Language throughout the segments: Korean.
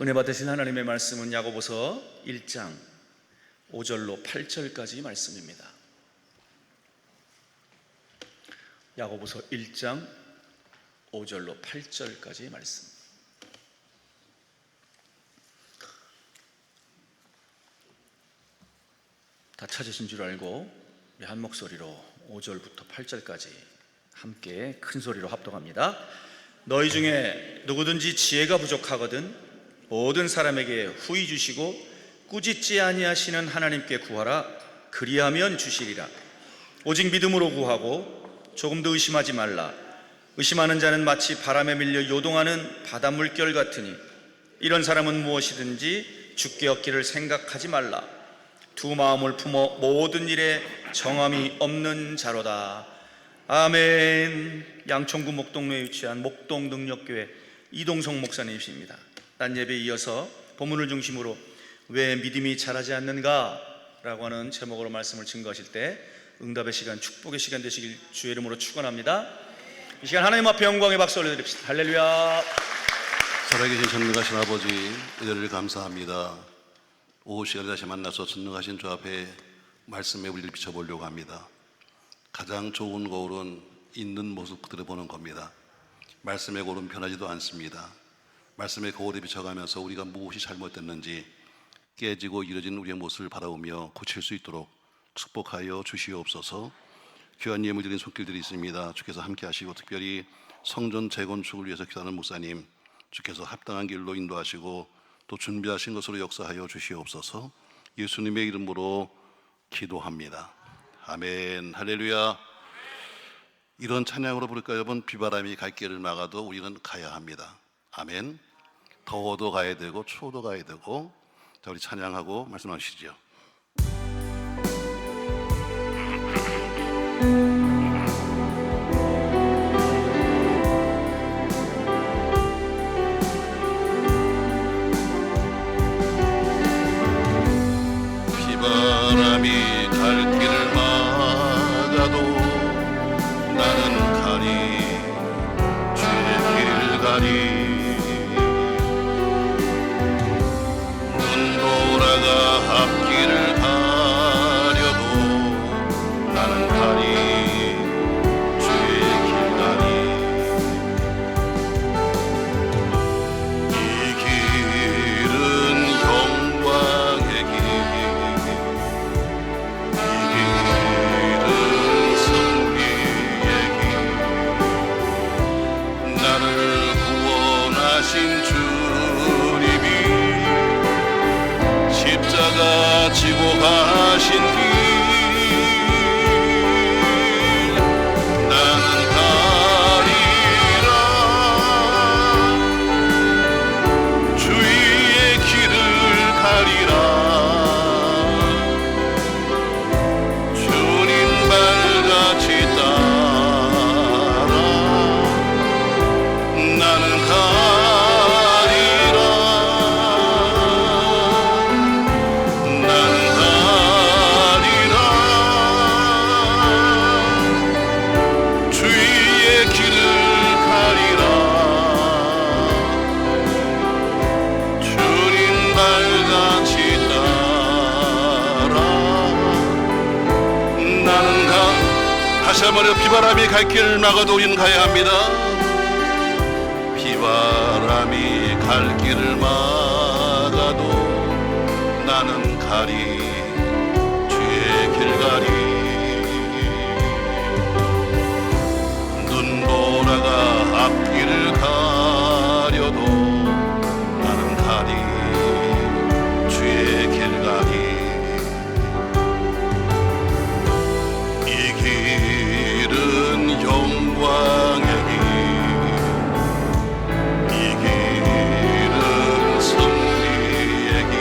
은혜 받으신 하나님의 말씀은 야고보서 1장 5절로 8절까지 말씀입니다. 야고보서 1장 5절로 8절까지 말씀. 다 찾으신 줄 알고 한 목소리로 5절부터 8절까지 함께 큰 소리로 합독합니다. 너희 중에 누구든지 지혜가 부족하거든 모든 사람에게 후히 주시고 꾸짖지 아니하시는 하나님께 구하라. 그리하면 주시리라. 오직 믿음으로 구하고 조금도 의심하지 말라. 의심하는 자는 마치 바람에 밀려 요동하는 바닷물결 같으니 이런 사람은 무엇이든지 주께 얻기를 생각하지 말라. 두 마음을 품어 모든 일에 정함이 없는 자로다. 아멘. 양천구 목동로에 위치한 목동능력교회 이동성 목사님이십니다. 난 예배에 이어서 본문을 중심으로 왜 믿음이 자라지 않는가? 라고 하는 제목으로 말씀을 증거하실 때 응답의 시간, 축복의 시간 되시길 주의 이름으로 축원합니다. 이 시간 하나님 앞에 영광의 박수 올려드립시다. 할렐루야. 살아계신 전능하신 아버지, 은혜를 감사합니다. 오후 시간에 다시 만나서 전능하신 주 앞에 말씀의 우리를 비춰보려고 합니다. 가장 좋은 거울은 있는 모습 그대로 보는 겁니다. 말씀의 거울은 변하지도 않습니다. 말씀의 거울에 비춰가면서 우리가 무엇이 잘못됐는지 깨지고 이뤄진 우리의 모습을 바라보며 고칠 수 있도록 축복하여 주시옵소서. 귀한 예물 드린 손길들이 있습니다. 주께서 함께 하시고 특별히 성전 재건축을 위해서 기도하는 목사님, 주께서 합당한 길로 인도하시고 또 준비하신 것으로 역사하여 주시옵소서. 예수님의 이름으로 기도합니다. 아멘. 할렐루야. 이런 찬양으로 부를까요? 여러분, 비바람이 갈 길을 막아도 우리는 가야 합니다. 아멘. 더워도 가야 되고 추워도 가야 되고. 자, 우리 찬양하고 말씀하시죠. 비바람이 갈 길을 막아도 나는 가리, 주의 길 가리. 앞길을 가려도 나는 가리, 주의 길 가리. 이 길은 영광의 길, 이 길은 승리의 길. 나를 구원하신 주님이 십자가 지고 가신 길, 나는 가리라. 주의 길을 가리라. 주님 발같이 따라 나는 다시 한번 비바람이 갈 길을 막아도 우리는 가야 합니다. 비바람이 갈 길을 막아도 나는 가리, 주의 길 가리. 눈보라가 앞길을 가려도 나는 가리, 주의 길 가리. 영광의 길, 이 길은 승리의 길.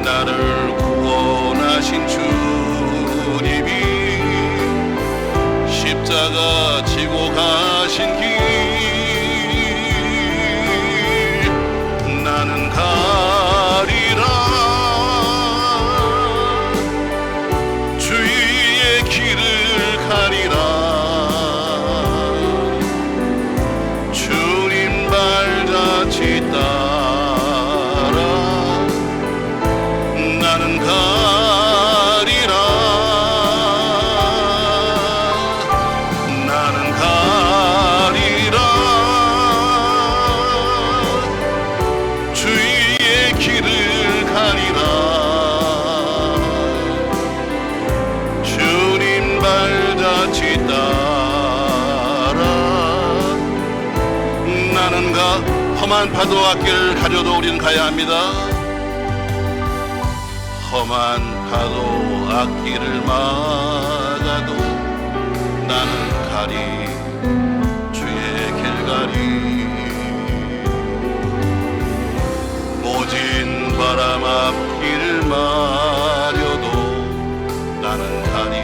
나를 구원하신 발자취 따라 나는 가리라. 나는 가리라. 주의 길을 가리라. 주님 발자취 따라 나는 험한 파도 앞길 가려도 우리는 가야 합니다. 험한 파도 앞길을 막아도 나는 가리. 주의 길 가리. 모진 바람 앞길을 마려도 나는 가리.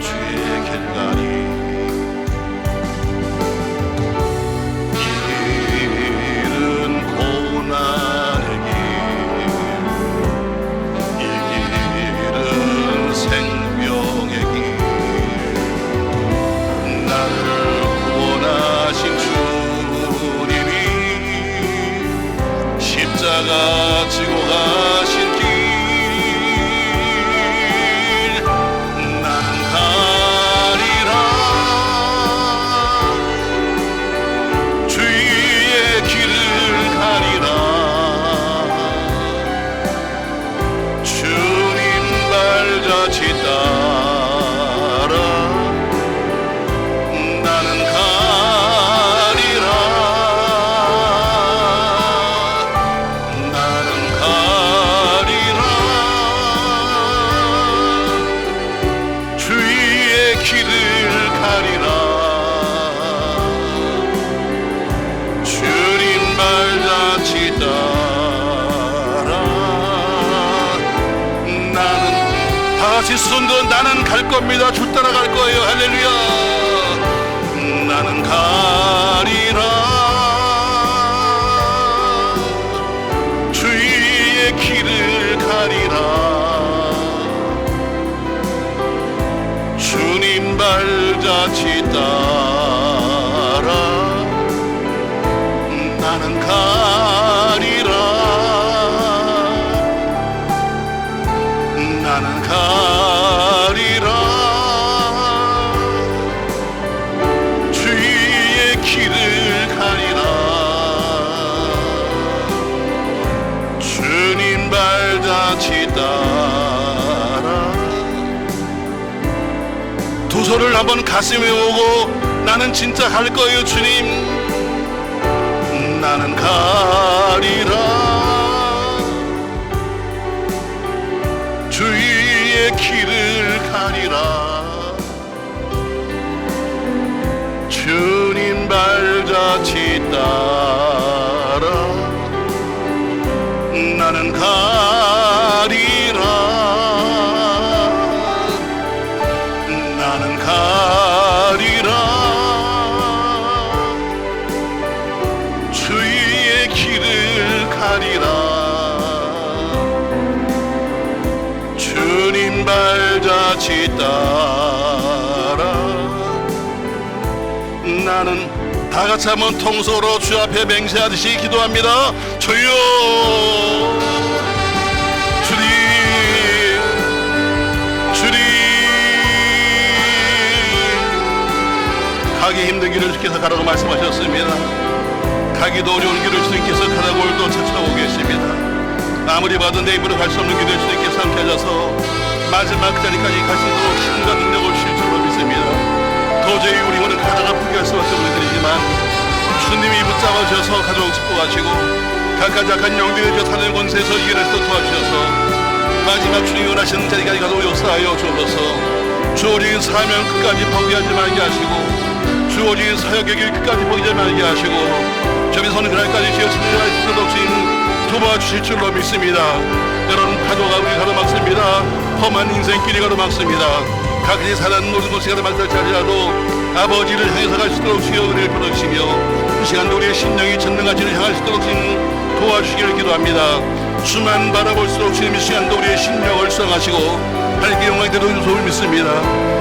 주의 길 가리. 십자가 지고 가신 길 나는 가리라. 주의 길을 가리라. 주님 발자취 따라 나는 가리라. 손도 나는 갈 겁니다. 주 따라갈 거예요. 할렐루야. 나는 가리라. 주의 길을 가리라. 주님 발자취 따라 나는 가리라. 나는 가리라. 주의 길을 가리라. 주님 발자취 따라 두 손을 한번 가슴에 오고 나는 진짜 갈 거예요. 주님 나는 가리라. 주의 길을 가리라. 주님 발자취 따라 나는 가리라. 나는 가리라. 주의 길을 가리라. 주님 발자취 따라 나는 다 같이 한번 통소로 주 앞에 맹세하듯이 기도합니다. 주여 주님 주님 가기 힘든 길을 주께서 가라고 말씀하셨습니다. 가기도 어려운 길을 주님께서 가라고 오늘도 찾아오고 계십니다. 아무리 봐도 내 입으로 갈 수 없는 길을 주님께서 함께 하셔서 마지막 자리까지 갈 수 있도록 힘과 능력을 주실 줄로 믿습니다. 도저히 우리 오늘 가다가 포기할 수밖에 없는 일이지만 주님이 붙잡아 주셔서 가족 축복하시고 각각 약한 영들의 저 사는 권세에서 이겨내서 도와주셔서 마지막 주님이 원하시는 자리까지 가도록 역사하여 주옵소서. 주어진 사명 끝까지 포기하지 말게 하시고 주어진 사역의 길 끝까지 포기하지 말게 하시고 저기서는 그날까지 지어 진행할 수 있도록 주님 도와주실 줄로 믿습니다. 여러분 파도가 우리 가로막습니다. 험한 인생길이 가로막습니다. 각기 사는 모든 곳이 가로막을지라도 아버지를 향해서 갈 수 있도록 주여 은혜를 베푸시며 이 시간도 우리의 심령이 전능하지를 향할 수 있도록 주님 도와주시기를 기도합니다. 주만 바라볼수록 주님 이 시간도 우리의 심령을 수상하시고 밝게 영광이 되도록 소를 믿습니다.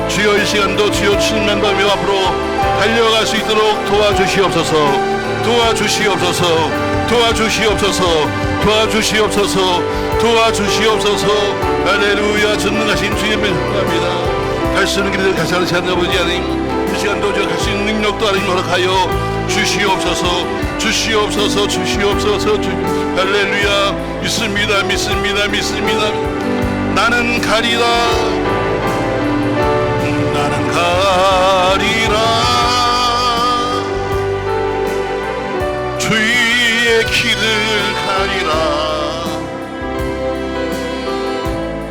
주여 이 시간도 주여 주님만 바라며 앞으로 달려갈 수 있도록 도와주시옵소서. 도와주시옵소서. 도와주시옵소서. 도와주시옵소서. 도와주시옵소서. 할렐루야. 전능하신 주님을 합니다. 갈 수 있는 길을 가지 않으시는 아버지 하나님, 이 시간도 갈 수 있는 능력도 하나님 허락하여 주시옵소서. 주시옵소서. 주시옵소서. 할렐루야. 믿습니다. 믿습니다. 믿습니다. 나는 가리라. 나는 가리라. 주의 길을 가리라.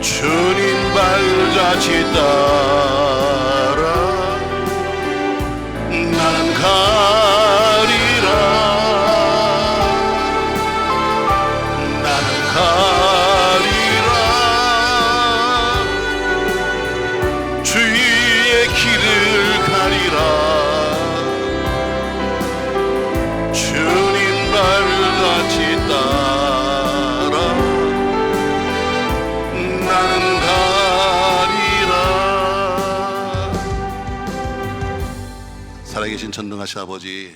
주님 발자취 따라 나는 가리라. 나는 가리라. 주의 길을 가리라. 주님 발자취 따라 나는 가리라. 살아계신 전능하신 아버지,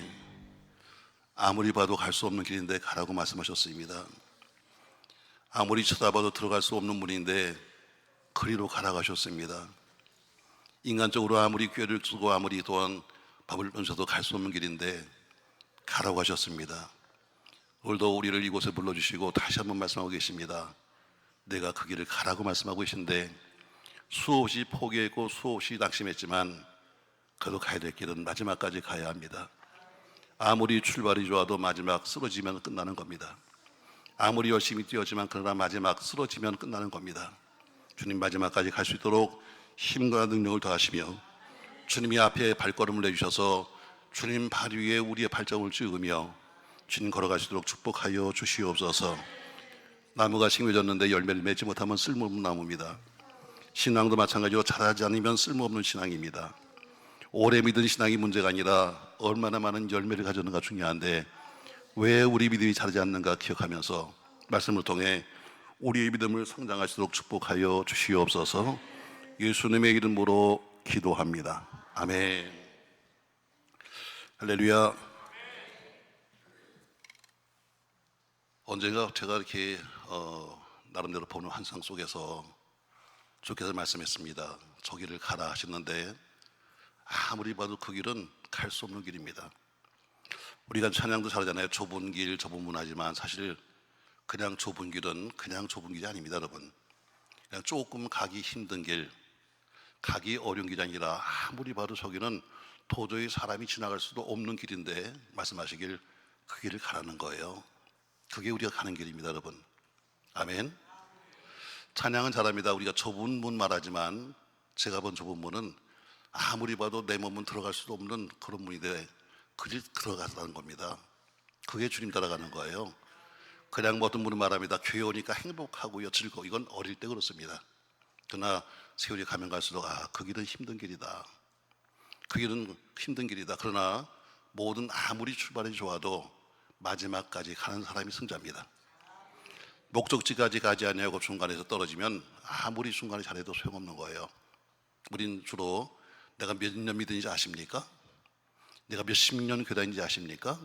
아무리 봐도 갈 수 없는 길인데 가라고 말씀하셨습니다. 아무리 쳐다봐도 들어갈 수 없는 문인데 그리로 가라고 하셨습니다. 인간적으로 아무리 꾀를 쓰고 아무리 또한 밥을 던져도 갈 수 없는 길인데 가라고 하셨습니다. 오늘도 우리를 이곳에 불러주시고 다시 한번 말씀하고 계십니다. 내가 그 길을 가라고 말씀하고 계신데 수없이 포기했고 수없이 낙심했지만 그래도 가야 될 길은 마지막까지 가야 합니다. 아무리 출발이 좋아도 마지막 쓰러지면 끝나는 겁니다. 아무리 열심히 뛰었지만 그러나 마지막 쓰러지면 끝나는 겁니다. 주님 마지막까지 갈 수 있도록 힘과 능력을 더하시며 주님이 앞에 발걸음을 내주셔서 주님 발 위에 우리의 발자국을 찍으며 주님 걸어갈 수 있도록 축복하여 주시옵소서. 나무가 심겨졌는데 열매를 맺지 못하면 쓸모없는 나무입니다. 신앙도 마찬가지로 자라지 않으면 쓸모없는 신앙입니다. 오래 믿은 신앙이 문제가 아니라 얼마나 많은 열매를 가졌는가 중요한데 왜 우리 믿음이 자라지 않는가 기억하면서 말씀을 통해 우리의 믿음을 성장하시도록 축복하여 주시옵소서. 예수님의 이름으로 기도합니다. 아멘. 할렐루야. 언젠가 제가 이렇게 나름대로 보는 환상 속에서 주께서 말씀했습니다. 저 길을 가라 하셨는데 아무리 봐도 그 길은 갈 수 없는 길입니다. 우리가 찬양도 잘하잖아요. 좁은 길, 좁은 문화지만 사실 그냥 좁은 길은 그냥 좁은 길이 아닙니다, 여러분. 그냥 조금 가기 힘든 길, 가기 어려운 길이 아니라 아무리 봐도 저기는 도저히 사람이 지나갈 수도 없는 길인데 말씀하시길 그 길을 가라는 거예요. 그게 우리가 가는 길입니다, 여러분. 아멘. 찬양은 잘합니다. 우리가 좁은 문 말하지만 제가 본 좁은 문은 아무리 봐도 내 몸은 들어갈 수도 없는 그런 문인데 그 길 들어가라는 겁니다. 그게 주님 따라가는 거예요. 그냥 뭐 어떤 분은 말합니다. 교회 오니까 행복하고요, 즐거워. 이건 어릴 때 그렇습니다. 그러나 세월이 가면 갈수록 그 길은 힘든 길이다. 그 길은 힘든 길이다. 그러나 모든 아무리 출발이 좋아도 마지막까지 가는 사람이 승자입니다. 목적지까지 가지 아니하고 중간에서 떨어지면 아무리 중간에 잘해도 소용없는 거예요. 우린 주로 내가 몇 년 믿은지 아십니까? 내가 몇십 년 교회 다니는지 아십니까?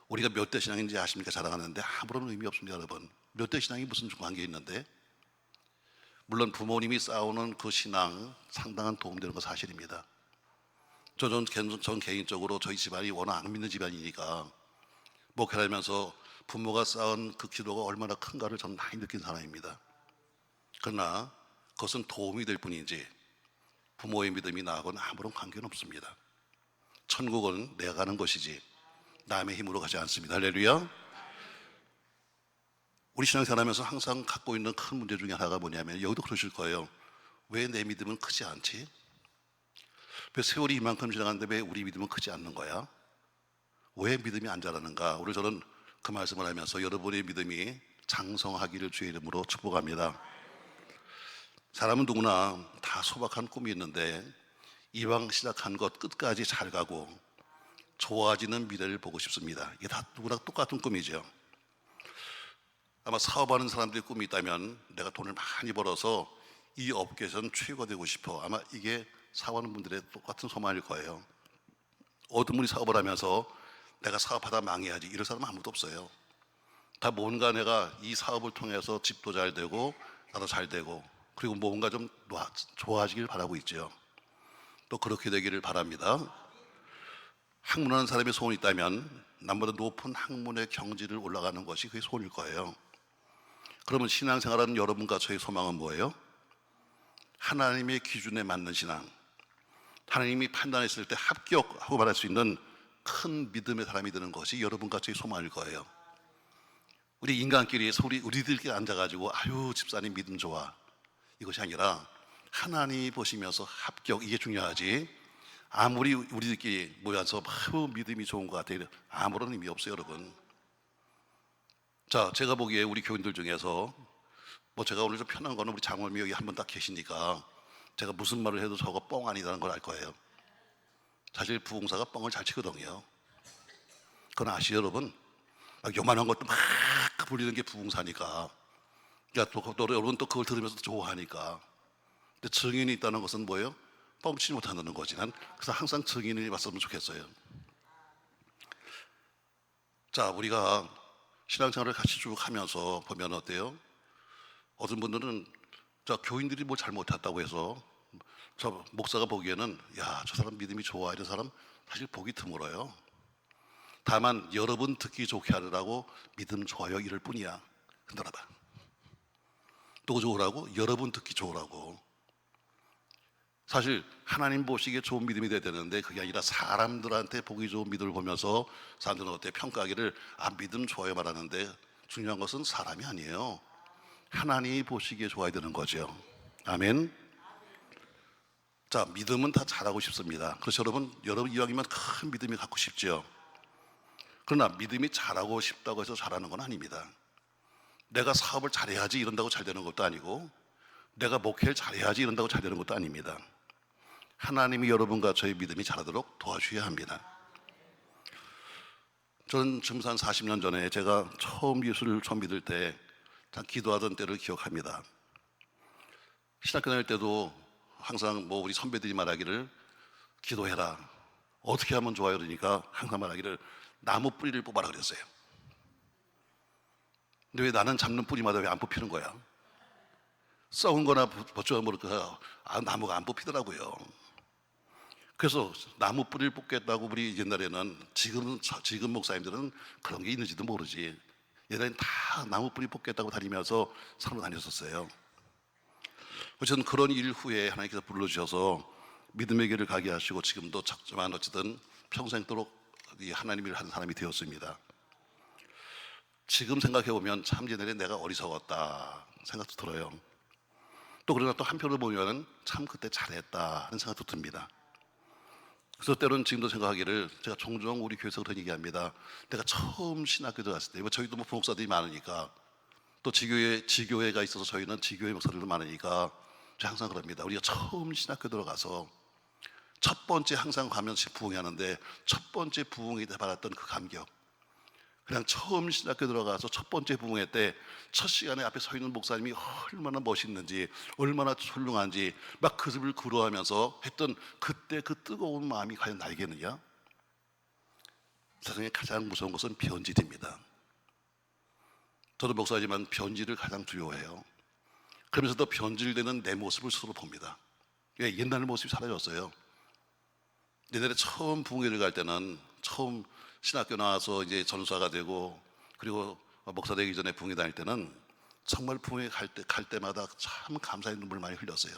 우리가 몇 대 신앙인지 아십니까? 자랑하는데 아무런 의미 없습니다, 여러분. 몇 대 신앙이 무슨 관계 있는데? 물론 부모님이 쌓아오는 그 신앙 상당한 도움되는 건 사실입니다. 전 개인적으로 저희 집안이 워낙 안 믿는 집안이니까 목회를 하면서 부모가 쌓은 그 기도가 얼마나 큰가를 저는 많이 느낀 사람입니다. 그러나 그것은 도움이 될 뿐이지 부모의 믿음이 나하고는 아무런 관계는 없습니다. 천국은 내가 가는 것이지 남의 힘으로 가지 않습니다. 할렐루야. 우리 신앙생활하면서 항상 갖고 있는 큰 문제 중에 하나가 뭐냐면 여기도 그러실 거예요. 왜 내 믿음은 크지 않지? 왜 세월이 이만큼 지나갔는데 왜 우리 믿음은 크지 않는 거야? 왜 믿음이 안 자라는가? 오늘 저는 그 말씀을 하면서 여러분의 믿음이 장성하기를 주의 이름으로 축복합니다. 사람은 누구나 다 소박한 꿈이 있는데 이왕 시작한 것 끝까지 잘 가고 좋아지는 미래를 보고 싶습니다. 이게 다 누구나 똑같은 꿈이죠. 아마 사업하는 사람들의 꿈이 있다면 내가 돈을 많이 벌어서 이 업계에서는 최고가 되고 싶어. 아마 이게 사업하는 분들의 똑같은 소망일 거예요. 어떤 분이 사업을 하면서 내가 사업하다 망해야지 이럴 사람은 아무도 없어요. 다 뭔가 내가 이 사업을 통해서 집도 잘 되고 나도 잘 되고 그리고 뭔가 좀 좋아지길 바라고 있죠. 또 그렇게 되기를 바랍니다. 학문하는 사람의 소원이 있다면 남보다 높은 학문의 경지를 올라가는 것이 그게 소원일 거예요. 그러면 신앙생활하는 여러분과 저의 소망은 뭐예요? 하나님의 기준에 맞는 신앙, 하나님이 판단했을 때 합격하고 말할 수 있는 큰 믿음의 사람이 되는 것이 여러분과 저의 소망일 거예요. 우리 인간끼리 우리들끼리 앉아가지고 아유 집사님 믿음 좋아 이것이 아니라 하나님이 보시면서 합격 이게 중요하지. 아무리 우리들끼리 모여서 아유 믿음이 좋은 것 같아요. 아무런 의미 없어요, 여러분. 자, 제가 보기에 우리 교인들 중에서 제가 오늘 좀 편한 거는 우리 장로님이 여기 한 분 딱 계시니까 제가 무슨 말을 해도 저거 뻥 아니라는 걸 알 거예요. 사실 부흥사가 뻥을 잘 치거든요. 그건 아시죠, 여러분? 막 요만한 것도 막 불리는 게 부흥사니까. 또 여러분 또 그걸 들으면서 좋아하니까. 근데 증인이 있다는 것은 뭐예요? 뻥치지 못한다는 거지. 난 그래서 항상 증인이 왔으면 좋겠어요. 자, 우리가 신앙생활을 같이 쭉 하면서 보면 어때요? 어떤 분들은 저 교인들이 뭘 잘못했다고 해서 저 목사가 보기에는 야, 저 사람 믿음이 좋아 이런 사람 사실 보기 드물어요. 다만 여러분 듣기 좋게 하느라고 믿음 좋아요 이럴 뿐이야. 흔들어봐. 또 좋으라고? 여러분 듣기 좋으라고. 사실 하나님 보시기에 좋은 믿음이 돼야 되는데 그게 아니라 사람들한테 보기 좋은 믿음을 보면서 사람들은 어때 평가하기를 믿음 좋아요 말하는데 중요한 것은 사람이 아니에요. 하나님이 보시기에 좋아야 되는 거죠. 아멘. 자, 믿음은 다 잘하고 싶습니다. 그렇죠, 여러분 이왕이면 큰 믿음이 갖고 싶죠. 그러나 믿음이 잘하고 싶다고 해서 잘하는 건 아닙니다. 내가 사업을 잘해야지 이런다고 잘 되는 것도 아니고 내가 목회를 잘해야지 이런다고 잘 되는 것도 아닙니다. 하나님이 여러분과 저의 믿음이 자라도록 도와주셔야 합니다. 저는 지금 한 40년 전에 제가 처음 예수를 처음 믿을 때 기도하던 때를 기억합니다. 신학교 다닐 때도 항상 우리 선배들이 말하기를 기도해라. 어떻게 하면 좋아요? 그러니까 항상 말하기를 나무 뿌리를 뽑아라 그랬어요. 근데 왜 나는 잡는 뿌리마다 왜 안 뽑히는 거야? 썩은 거나 버쩍 모르니까 나무가 안 뽑히더라고요. 그래서 나무 뿌리를 뽑겠다고 우리 옛날에는 지금 목사님들은 그런 게 있는지도 모르지. 옛날엔 다 나무 뿌리 뽑겠다고 다니면서 산으로 다녔었어요. 저는 그런 일 후에 하나님께서 불러주셔서 믿음의 길을 가게 하시고 지금도 작지만 어쨌든 평생도록 하나님 일을 하는 사람이 되었습니다. 지금 생각해보면 참 옛날에 내가 어리석었다 생각도 들어요. 또 그러나 또 한편으로 보면 참 그때 잘했다 하는 생각도 듭니다. 그래서 때로는 지금도 생각하기를 제가 종종 우리 교회에서 그런 얘기합니다. 내가 처음 신학교 들어갔을 때 저희도 부목사들이 많으니까 또 지교회가 있어서 저희는 지교회 목사들도 많으니까 제가 항상 그럽니다. 우리가 처음 신학교 들어가서 첫 번째 항상 가면 부흥하는데 첫 번째 부흥에 받았던 그 감격, 그냥 처음 신학교 들어가서 첫 번째 부흥회 때 첫 시간에 앞에 서 있는 목사님이 얼마나 멋있는지 얼마나 훌륭한지 막 그 집을 그러하면서 했던 그때 그 뜨거운 마음이 과연 나에게느냐? 세상에 가장 무서운 것은 변질입니다. 저도 목사지만 변질을 가장 두려워해요. 그러면서도 변질되는 내 모습을 스스로 봅니다. 옛날 모습이 사라졌어요. 옛날에 처음 부흥회를 갈 때는 처음 신학교 나와서 이제 전사가 되고 그리고 목사 되기 전에 부흥회 다닐 때는 정말 부흥회 갈 때마다 참 감사의 눈물을 많이 흘렸어요.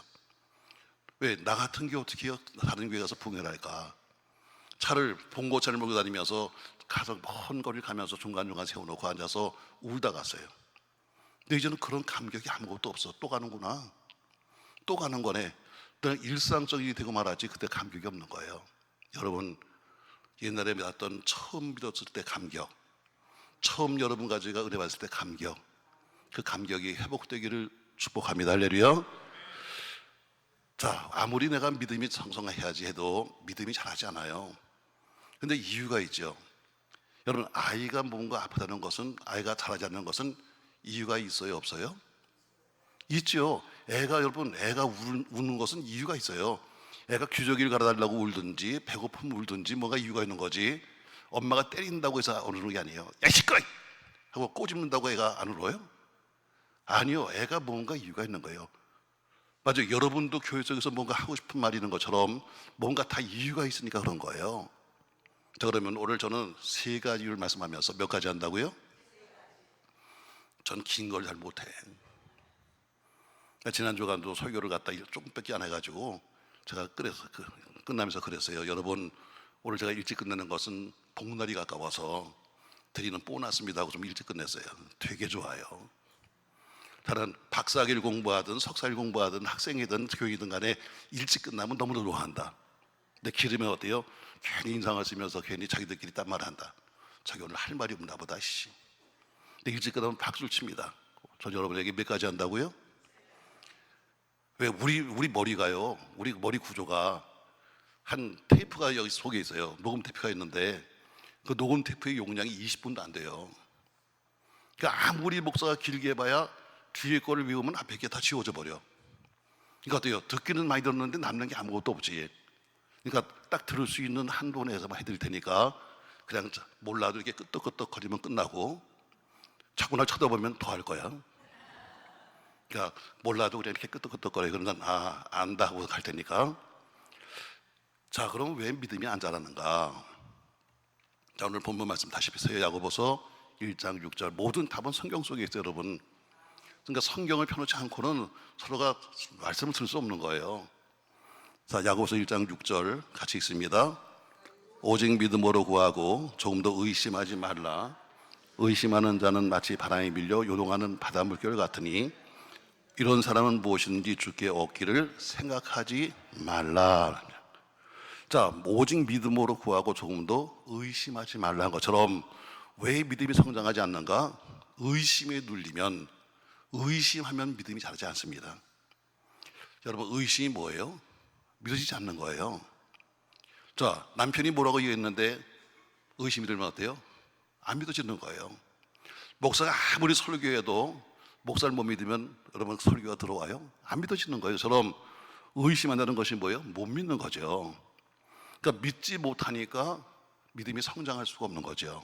왜? 나 같은 게 어떻게 다른 교회 가서 부흥회를 할까? 봉고차를 몰고 다니면서 가서 먼 거리를 가면서 중간중간 세워놓고 앉아서 울다 갔어요. 근데 이제는 그런 감격이 아무것도 없어. 또 가는구나. 또 가는 거네. 그냥 일상적이 되고 말하지 그때 감격이 없는 거예요. 여러분, 옛날에 믿었던 처음 믿었을 때 감격, 처음 여러분과 제가 은혜 받았을 때 감격, 그 감격이 회복되기를 축복합니다. 할렐루야. 자, 아무리 내가 믿음이 성성해야지 해도 믿음이 잘하지 않아요. 근데 이유가 있죠. 여러분, 아이가 뭔가 아프다는 것은, 아이가 잘하지 않는 것은 이유가 있어요, 없어요? 있죠. 애가 우는 것은 이유가 있어요. 애가 기저귀를 갈아달라고 울든지 배고픔 울든지 뭔가 이유가 있는 거지. 엄마가 때린다고 해서 안 우는 게 아니에요. 야 시끄러! 하고 꼬집는다고 애가 안 울어요? 아니요. 애가 뭔가 이유가 있는 거예요. 맞아요. 여러분도 교회 속에서 뭔가 하고 싶은 말이 있는 것처럼 뭔가 다 이유가 있으니까 그런 거예요. 자, 그러면 오늘 저는 3가지를 말씀하면서 몇 가지 한다고요? 전 긴 걸 잘 못해. 지난 주간도 설교를 갖다 조금밖에 안 해가지고 제가 끝나면서 그랬어요. 여러분, 오늘 제가 일찍 끝내는 것은 복날이 가까워서 드리는 보너스입니다 하고 좀 일찍 끝냈어요. 되게 좋아요. 다른 박사학위를 공부하든 석사를 공부하든 학생이든 교육이든 간에 일찍 끝나면 너무나 좋아한다. 근데 길으면 어때요? 괜히 인상을 쓰면서 괜히 자기들끼리 딴 말을 한다. 자기 오늘 할 말이 없나 보다. 씨. 근데 일찍 끝나면 박수를 칩니다. 전 여러분에게 몇 가지 한다고요? 왜 우리 머리가요, 우리 머리 구조가 한 테이프가 여기 속에 있어요. 녹음 테이프가 있는데 그 녹음 테이프의 용량이 20분도 안 돼요. 그러니까 아무리 목사가 길게 해봐야 뒤에 거를 외우면 앞에 게 다 지워져 버려. 그러니까 어때요? 듣기는 많이 들었는데 남는 게 아무것도 없지. 그러니까 딱 들을 수 있는 한도 내에서만 해드릴 테니까 그냥 몰라도 이렇게 끄떡끄떡거리면 끝나고 자꾸 날 쳐다보면 더 할 거야. 그러니까 몰라도 그냥 이렇게 끄떡끄떡거려. 그러면 안다 하고 갈 테니까. 자, 그럼 왜 믿음이 안 자라는가? 자, 오늘 본문 말씀 다시 보세요. 야고보서 1장 6절. 모든 답은 성경 속에 있어요, 여러분. 그러니까 성경을 펴놓지 않고는 서로가 말씀을 들을 수 없는 거예요. 자, 야고보서 1장 6절 같이 읽습니다. 오직 믿음으로 구하고 조금 더 의심하지 말라. 의심하는 자는 마치 바람에 밀려 요동하는 바닷물결 같으니 이런 사람은 무엇이든지 주께 얻기를 생각하지 말라. 자, 오직 믿음으로 구하고 조금 더 의심하지 말라는 것처럼 왜 믿음이 성장하지 않는가? 의심에 눌리면, 의심하면 믿음이 자라지 않습니다. 여러분, 의심이 뭐예요? 믿어지지 않는 거예요. 자, 남편이 뭐라고 얘기했는데 의심이 들면 어때요? 안 믿어지는 거예요. 목사가 아무리 설교해도 목사를 못 믿으면 여러분 설교가 들어와요? 안 믿어지는 거예요. 저럼 의심한다는 것이 뭐예요? 못 믿는 거죠. 그러니까 믿지 못하니까 믿음이 성장할 수가 없는 거죠.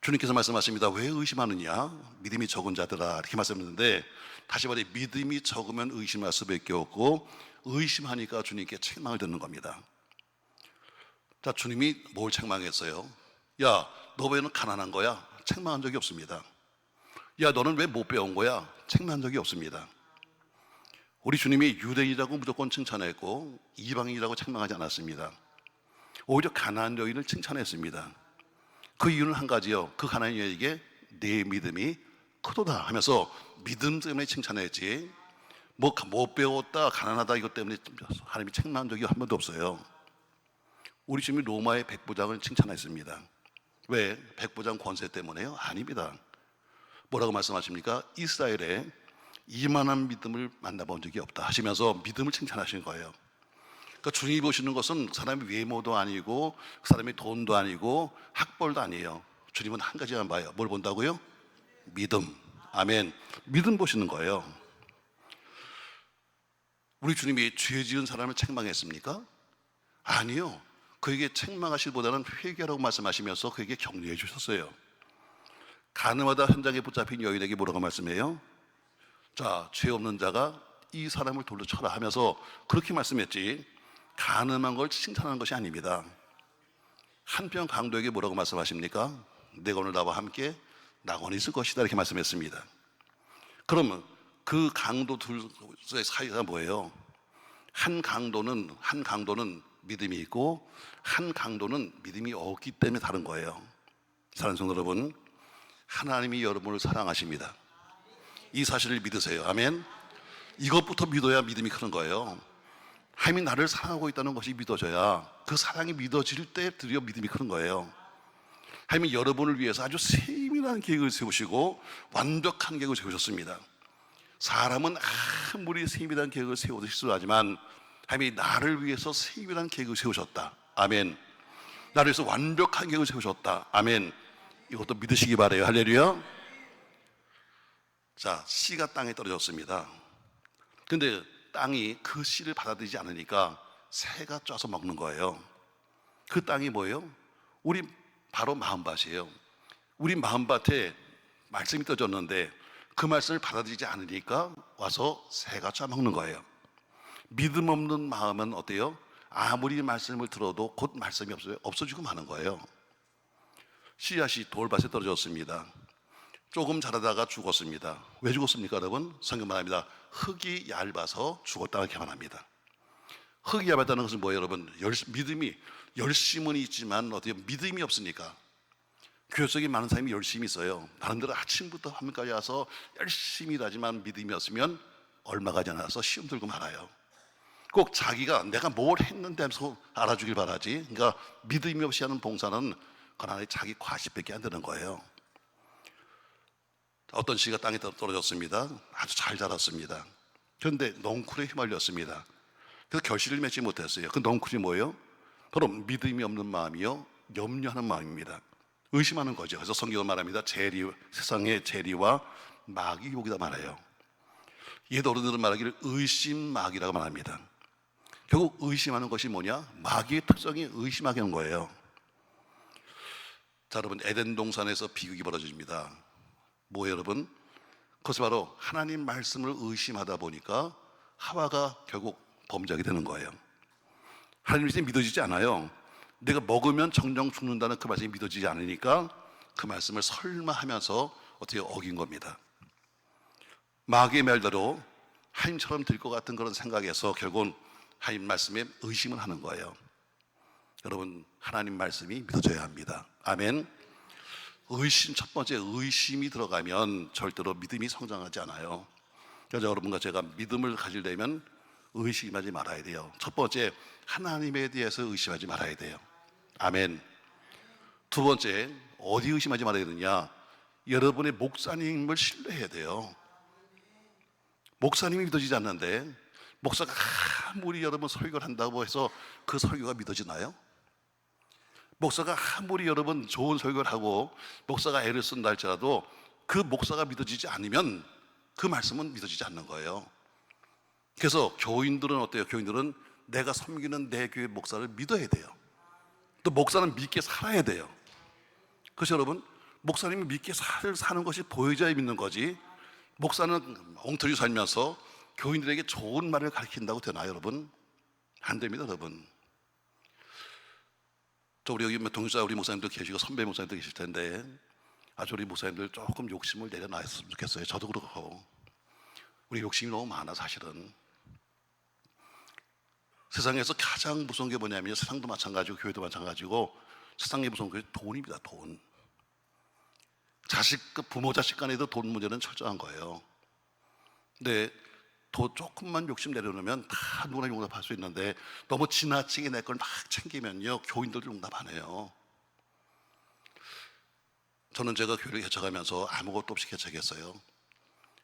주님께서 말씀하십니다. 왜 의심하느냐? 믿음이 적은 자들아, 이렇게 말씀했는데 다시 말해 믿음이 적으면 의심할 수밖에 없고 의심하니까 주님께 책망을 듣는 겁니다. 자, 주님이 뭘 책망했어요? 야, 너 왜 가난한 거야? 책망한 적이 없습니다. 야, 너는 왜 못 배운 거야? 책망한 적이 없습니다. 우리 주님이 유대인이라고 무조건 칭찬했고 이방인이라고 책망하지 않았습니다. 오히려 가난한 여인을 칭찬했습니다. 그 이유는 한 가지요. 그 가난한 여인에게 내 믿음이 크도다 하면서 믿음 때문에 칭찬했지 뭐 못 배웠다 가난하다 이것 때문에 하나님이 책망한 적이 한 번도 없어요. 우리 주님이 로마의 백부장을 칭찬했습니다. 왜? 백부장 권세 때문에요? 아닙니다. 뭐라고 말씀하십니까? 이스라엘에 이만한 믿음을 만나본 적이 없다 하시면서 믿음을 칭찬하신 거예요. 그러니까 주님이 보시는 것은 사람의 외모도 아니고 사람의 돈도 아니고 학벌도 아니에요. 주님은 한 가지만 봐요. 뭘 본다고요? 믿음. 아멘. 믿음 보시는 거예요. 우리 주님이 죄 지은 사람을 책망했습니까? 아니요. 그에게 책망하실보다는 회개하라고 말씀하시면서 그에게 격려해 주셨어요. 가늠하다 현장에 붙잡힌 여인에게 뭐라고 말씀해요? 자, 죄 없는 자가 이 사람을 돌로 쳐라 하면서 그렇게 말씀했지 가늠한 걸 칭찬하는 것이 아닙니다. 한편 강도에게 뭐라고 말씀하십니까? 내가 오늘 나와 함께 낙원에 있을 것이다 이렇게 말씀했습니다. 그러면 그 강도 둘의 사이가 뭐예요? 한 강도는 믿음이 있고 한 강도는 믿음이 없기 때문에 다른 거예요. 사랑하는 성도 여러분, 하나님이 여러분을 사랑하십니다. 이 사실을 믿으세요. 아멘. 이것부터 믿어야 믿음이 크는 거예요. 하나님이 나를 사랑하고 있다는 것이 믿어져야 그 사랑이 믿어질 때 드디어 믿음이 크는 거예요. 하나님이 여러분을 위해서 아주 세밀한 계획을 세우시고 완벽한 계획을 세우셨습니다. 사람은 아무리 세밀한 계획을 세워도 실수하지만 하나님이 나를 위해서 세밀한 계획을 세우셨다. 아멘. 나를 위해서 완벽한 계획을 세우셨다. 아멘. 이것도 믿으시기 바라요. 할렐루야. 자, 씨가 땅에 떨어졌습니다. 근데 땅이 그 씨를 받아들이지 않으니까 새가 쪄서 먹는 거예요. 그 땅이 뭐예요? 우리 바로 마음밭이에요. 우리 마음밭에 말씀이 떠졌는데 그 말씀을 받아들이지 않으니까 와서 새가 짜먹는 거예요. 믿음 없는 마음은 어때요? 아무리 말씀을 들어도 곧 말씀이 없어지고 마는 거예요. 씨앗이 돌밭에 떨어졌습니다. 조금 자라다가 죽었습니다. 왜 죽었습니까, 여러분? 성경 말합니다. 흙이 얇아서 죽었다고 말합니다. 흙이 얇았다는 것은 뭐예요, 여러분? 믿음이, 열심은 있지만 어떻게 믿음이 없으니까. 교회 속에 많은 사람이 열심히 있어요. 나름대로 아침부터 밤까지 와서 열심히 일하지만 믿음이 없으면 얼마가 지나서 시험 들고 말아요. 꼭 자기가 내가 뭘 했는데 하면서 알아주길 바라지. 그러니까 믿음이 없이 하는 봉사는 그러나 자기 과시밖에 안 되는 거예요. 어떤 씨가 땅에 떨어졌습니다. 아주 잘 자랐습니다. 그런데 넝쿨에 휘말렸습니다. 그래서 결실을 맺지 못했어요. 그 넝쿨이 뭐예요? 바로 믿음이 없는 마음이요, 염려하는 마음입니다. 의심하는 거죠. 그래서 성경은 말합니다. 세상의 재리와 마귀 유혹이다 말해요. 옛 어른들은 말하기를 의심마귀라고 말합니다. 결국 의심하는 것이 뭐냐? 마귀의 특성이 의심하게 하는 거예요. 자, 여러분, 에덴 동산에서 비극이 벌어집니다. 뭐예요, 여러분? 그것이 바로 하나님 말씀을 의심하다 보니까 하와가 결국 범죄하게 되는 거예요. 하나님 말씀이 믿어지지 않아요. 내가 먹으면 정령 죽는다는 그 말씀이 믿어지지 않으니까 그 말씀을 설마 하면서 어떻게 어긴 겁니다. 마귀의 말대로 하나님처럼 될 것 같은 그런 생각에서 결국은 하나님 말씀에 의심을 하는 거예요. 여러분, 하나님 말씀이 믿어져야 합니다. 아멘. 의심, 첫 번째 의심이 들어가면 절대로 믿음이 성장하지 않아요. 그래서 여러분과 제가 믿음을 가지려면 의심하지 말아야 돼요. 첫 번째, 하나님에 대해서 의심하지 말아야 돼요. 아멘. 두 번째, 어디 의심하지 말아야 되느냐? 여러분의 목사님을 신뢰해야 돼요. 목사님이 믿어지지 않는데 목사가 아무리 여러분 설교를 한다고 해서 그 설교가 믿어지나요? 목사가 아무리 여러분 좋은 설교를 하고 목사가 애를 쓴다 할지라도 그 목사가 믿어지지 않으면 그 말씀은 믿어지지 않는 거예요. 그래서 교인들은 어때요? 교인들은 내가 섬기는 내 교회 목사를 믿어야 돼요. 또 목사는 믿게 살아야 돼요. 그래서 여러분, 목사님이 믿게 사는 것이 보여줘야 믿는 거지, 목사는 엉터리 살면서 교인들에게 좋은 말을 가르친다고 되나요, 여러분? 안 됩니다, 여러분. 또 우리 여기 동역자 우리 목사님도 계시고 선배 목사님도 계실 텐데 아주 우리 목사님들 조금 욕심을 내려놨으면 좋겠어요. 저도 그렇고 우리 욕심이 너무 많아. 사실은 세상에서 가장 무서운 게 뭐냐면, 세상도 마찬가지고 교회도 마찬가지고 세상에 무서운 게 돈입니다. 돈. 부모 자식 간에도 돈 문제는 철저한 거예요. 근데 더 조금만 욕심 내려놓으면 다 누구나 용납할 수 있는데 너무 지나치게 내 걸 막 챙기면요, 교인들도 용납 안 해요. 저는 제가 교회를 개척하면서 아무것도 없이 개척했어요.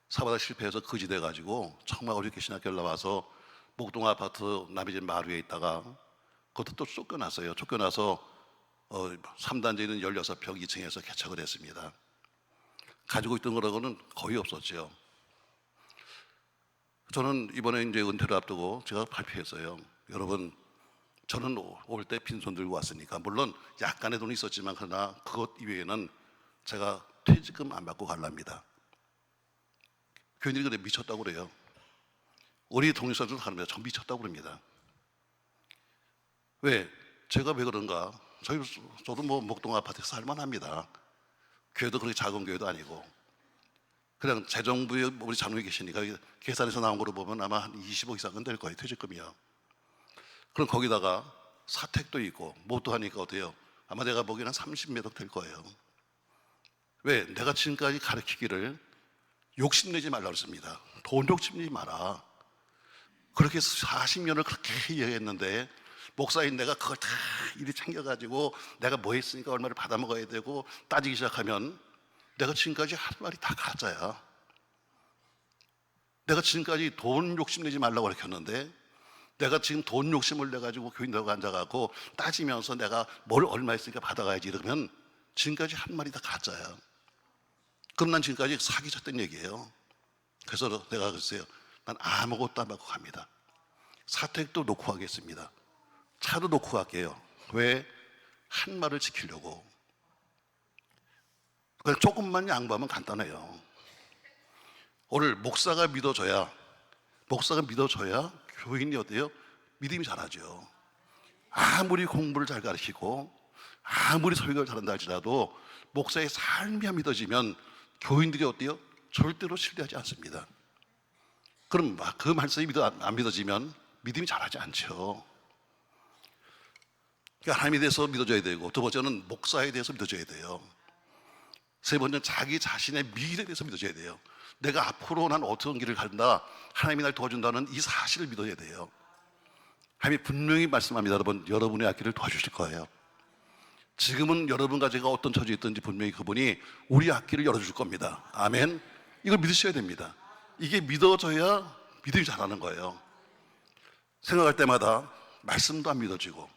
사바다 실패해서 거지돼 가지고 정말 어렵게 신학교를 나와서 목동 아파트 남이진 마루에 있다가 그것도 또 쫓겨났어요. 쫓겨나서 3단지에 있는 16평 2층에서 개척을 했습니다. 가지고 있던 거라고는 거의 없었죠. 저는 이번에 이제 은퇴를 앞두고 제가 발표했어요. 여러분, 저는 올 때 빈손 들고 왔으니까 물론 약간의 돈이 있었지만 그러나 그것 이외에는 제가 퇴직금 안 받고 갈랍니다. 교인들이 그래 미쳤다고 그래요. 우리 동료사들도 하는데 전 미쳤다고 그럽니다. 왜? 제가 왜 그런가? 저도 뭐 목동 아파트에서 살만합니다. 교회도 그렇게 작은 교회도 아니고 그냥 재정부에 우리 장로에 계시니까 계산해서 나온 거로 보면 아마 한 20억 이상은 될 거예요, 퇴직금이요. 그럼 거기다가 사택도 있고 뭣도 하니까 어때요? 아마 내가 보기에는 한 30몇 억 될 거예요. 왜? 내가 지금까지 가르치기를 욕심내지 말라고 했습니다. 돈 욕심내지 마라. 그렇게 40년을 그렇게 이해했는데 목사인 내가 그걸 다 이리 챙겨가지고 내가 뭐 했으니까 얼마를 받아먹어야 되고 따지기 시작하면 내가 지금까지 할 말이 다 가짜야. 내가 지금까지 돈 욕심내지 말라고 가르쳤는데 내가 지금 돈 욕심을 내가지고 교인들하고 앉아가고 따지면서 내가 뭘 얼마 했으니까 받아가야지 이러면 지금까지 한 말이 다 가짜야. 그럼 난 지금까지 사기쳤던 얘기예요. 그래서 내가 그랬어요. 난 아무것도 안 받고 갑니다. 사택도 놓고 가겠습니다. 차도 놓고 갈게요. 왜? 한 말을 지키려고. 그냥 조금만 양보하면 간단해요. 오늘 목사가 믿어줘야 교인이 어때요? 믿음이 자라죠. 아무리 공부를 잘 가르치고 아무리 설교를 잘한다 할지라도 목사의 삶이 안 믿어지면 교인들이 어때요? 절대로 신뢰하지 않습니다. 그럼 그 말씀이 안 믿어지면 믿음이 자라지 않죠. 그러니까 하나님에 대해서 믿어줘야 되고, 두 번째는 목사에 대해서 믿어줘야 돼요. 세 번째는 자기 자신의 미래에 대해서 믿어줘야 돼요. 내가 앞으로 난 어떤 길을 간다, 하나님이 날 도와준다는 이 사실을 믿어야 돼요. 하나님이 분명히 말씀합니다. 여러분의 앞길을 도와주실 거예요. 지금은 여러분과 제가 어떤 처지에 있든지 분명히 그분이 우리 앞길을 열어줄 겁니다. 아멘. 이걸 믿으셔야 됩니다. 이게 믿어져야 믿음이 자라는 거예요. 생각할 때마다 말씀도 안 믿어지고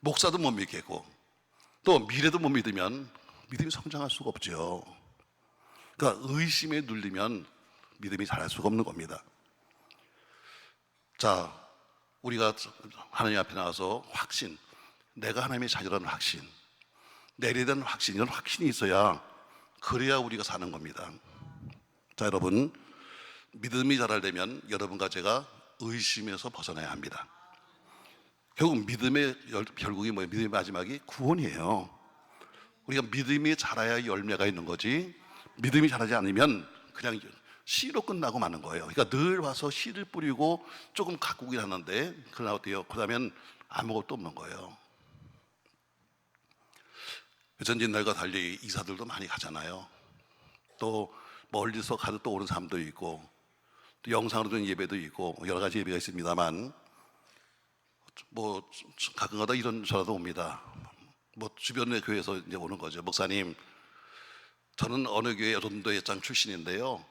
목사도 못 믿겠고 또 미래도 못 믿으면 믿음이 성장할 수가 없죠. 그러니까 의심에 눌리면 믿음이 자랄 수가 없는 겁니다. 자, 우리가 하나님 앞에 나와서 확신, 내가 하나님의 자녀라는 확신, 내리에 대한 확신, 이런 확신이 있어야 그래야 우리가 사는 겁니다. 자, 여러분, 믿음이 자라려면 여러분과 제가 의심에서 벗어나야 합니다. 결국 믿음의 결국이 뭐예요? 믿음의 마지막이 구원이에요. 우리가 믿음이 자라야 열매가 있는 거지, 믿음이 자라지 않으면 그냥 씨로 끝나고 마는 거예요. 그러니까 늘 와서 씨를 뿌리고 조금 가꾸긴 하는데, 그러나 어때요? 그 다음엔 아무것도 없는 거예요. 전진날과 달리 이사들도 많이 가잖아요. 또 멀리서 가도 또 오는 사람도 있고, 또 영상으로 된 예배도 있고, 여러 가지 예배가 있습니다만, 뭐 가끔가다 이런 전화도 옵니다. 뭐 주변의 교회에서 이제 오는 거죠. 목사님, 저는 어느 교회 여전도 예장 출신인데요.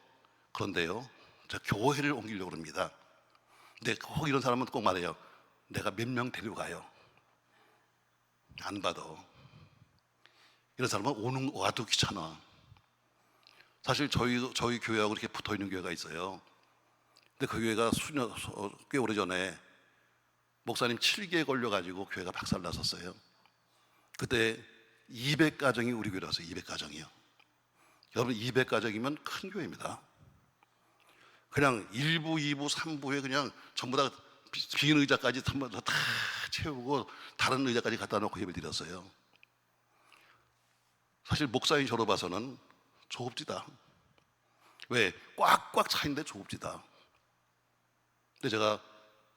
그런데요, 제가 교회를 옮기려고 합니다. 근데 꼭 이런 사람은 꼭 말해요. 내가 몇 명 데려가요. 안 받아. 이런 사람은 와도 귀찮아. 사실 저희 교회하고 이렇게 붙어 있는 교회가 있어요. 근데 그 교회가 꽤 오래 전에 목사님 7기에 걸려가지고 교회가 박살났었어요. 그때 200가정이 우리 교회로 왔어요. 200가정이요. 여러분, 200가정이면 큰 교회입니다. 그냥 1부, 2부, 3부에 그냥 전부 다 빈 의자까지 다 채우고 다른 의자까지 갖다 놓고 예배 드렸어요. 사실 목사님 저로 봐서는 조급지다. 왜? 꽉꽉 차 있는데 조급지다. 근데 제가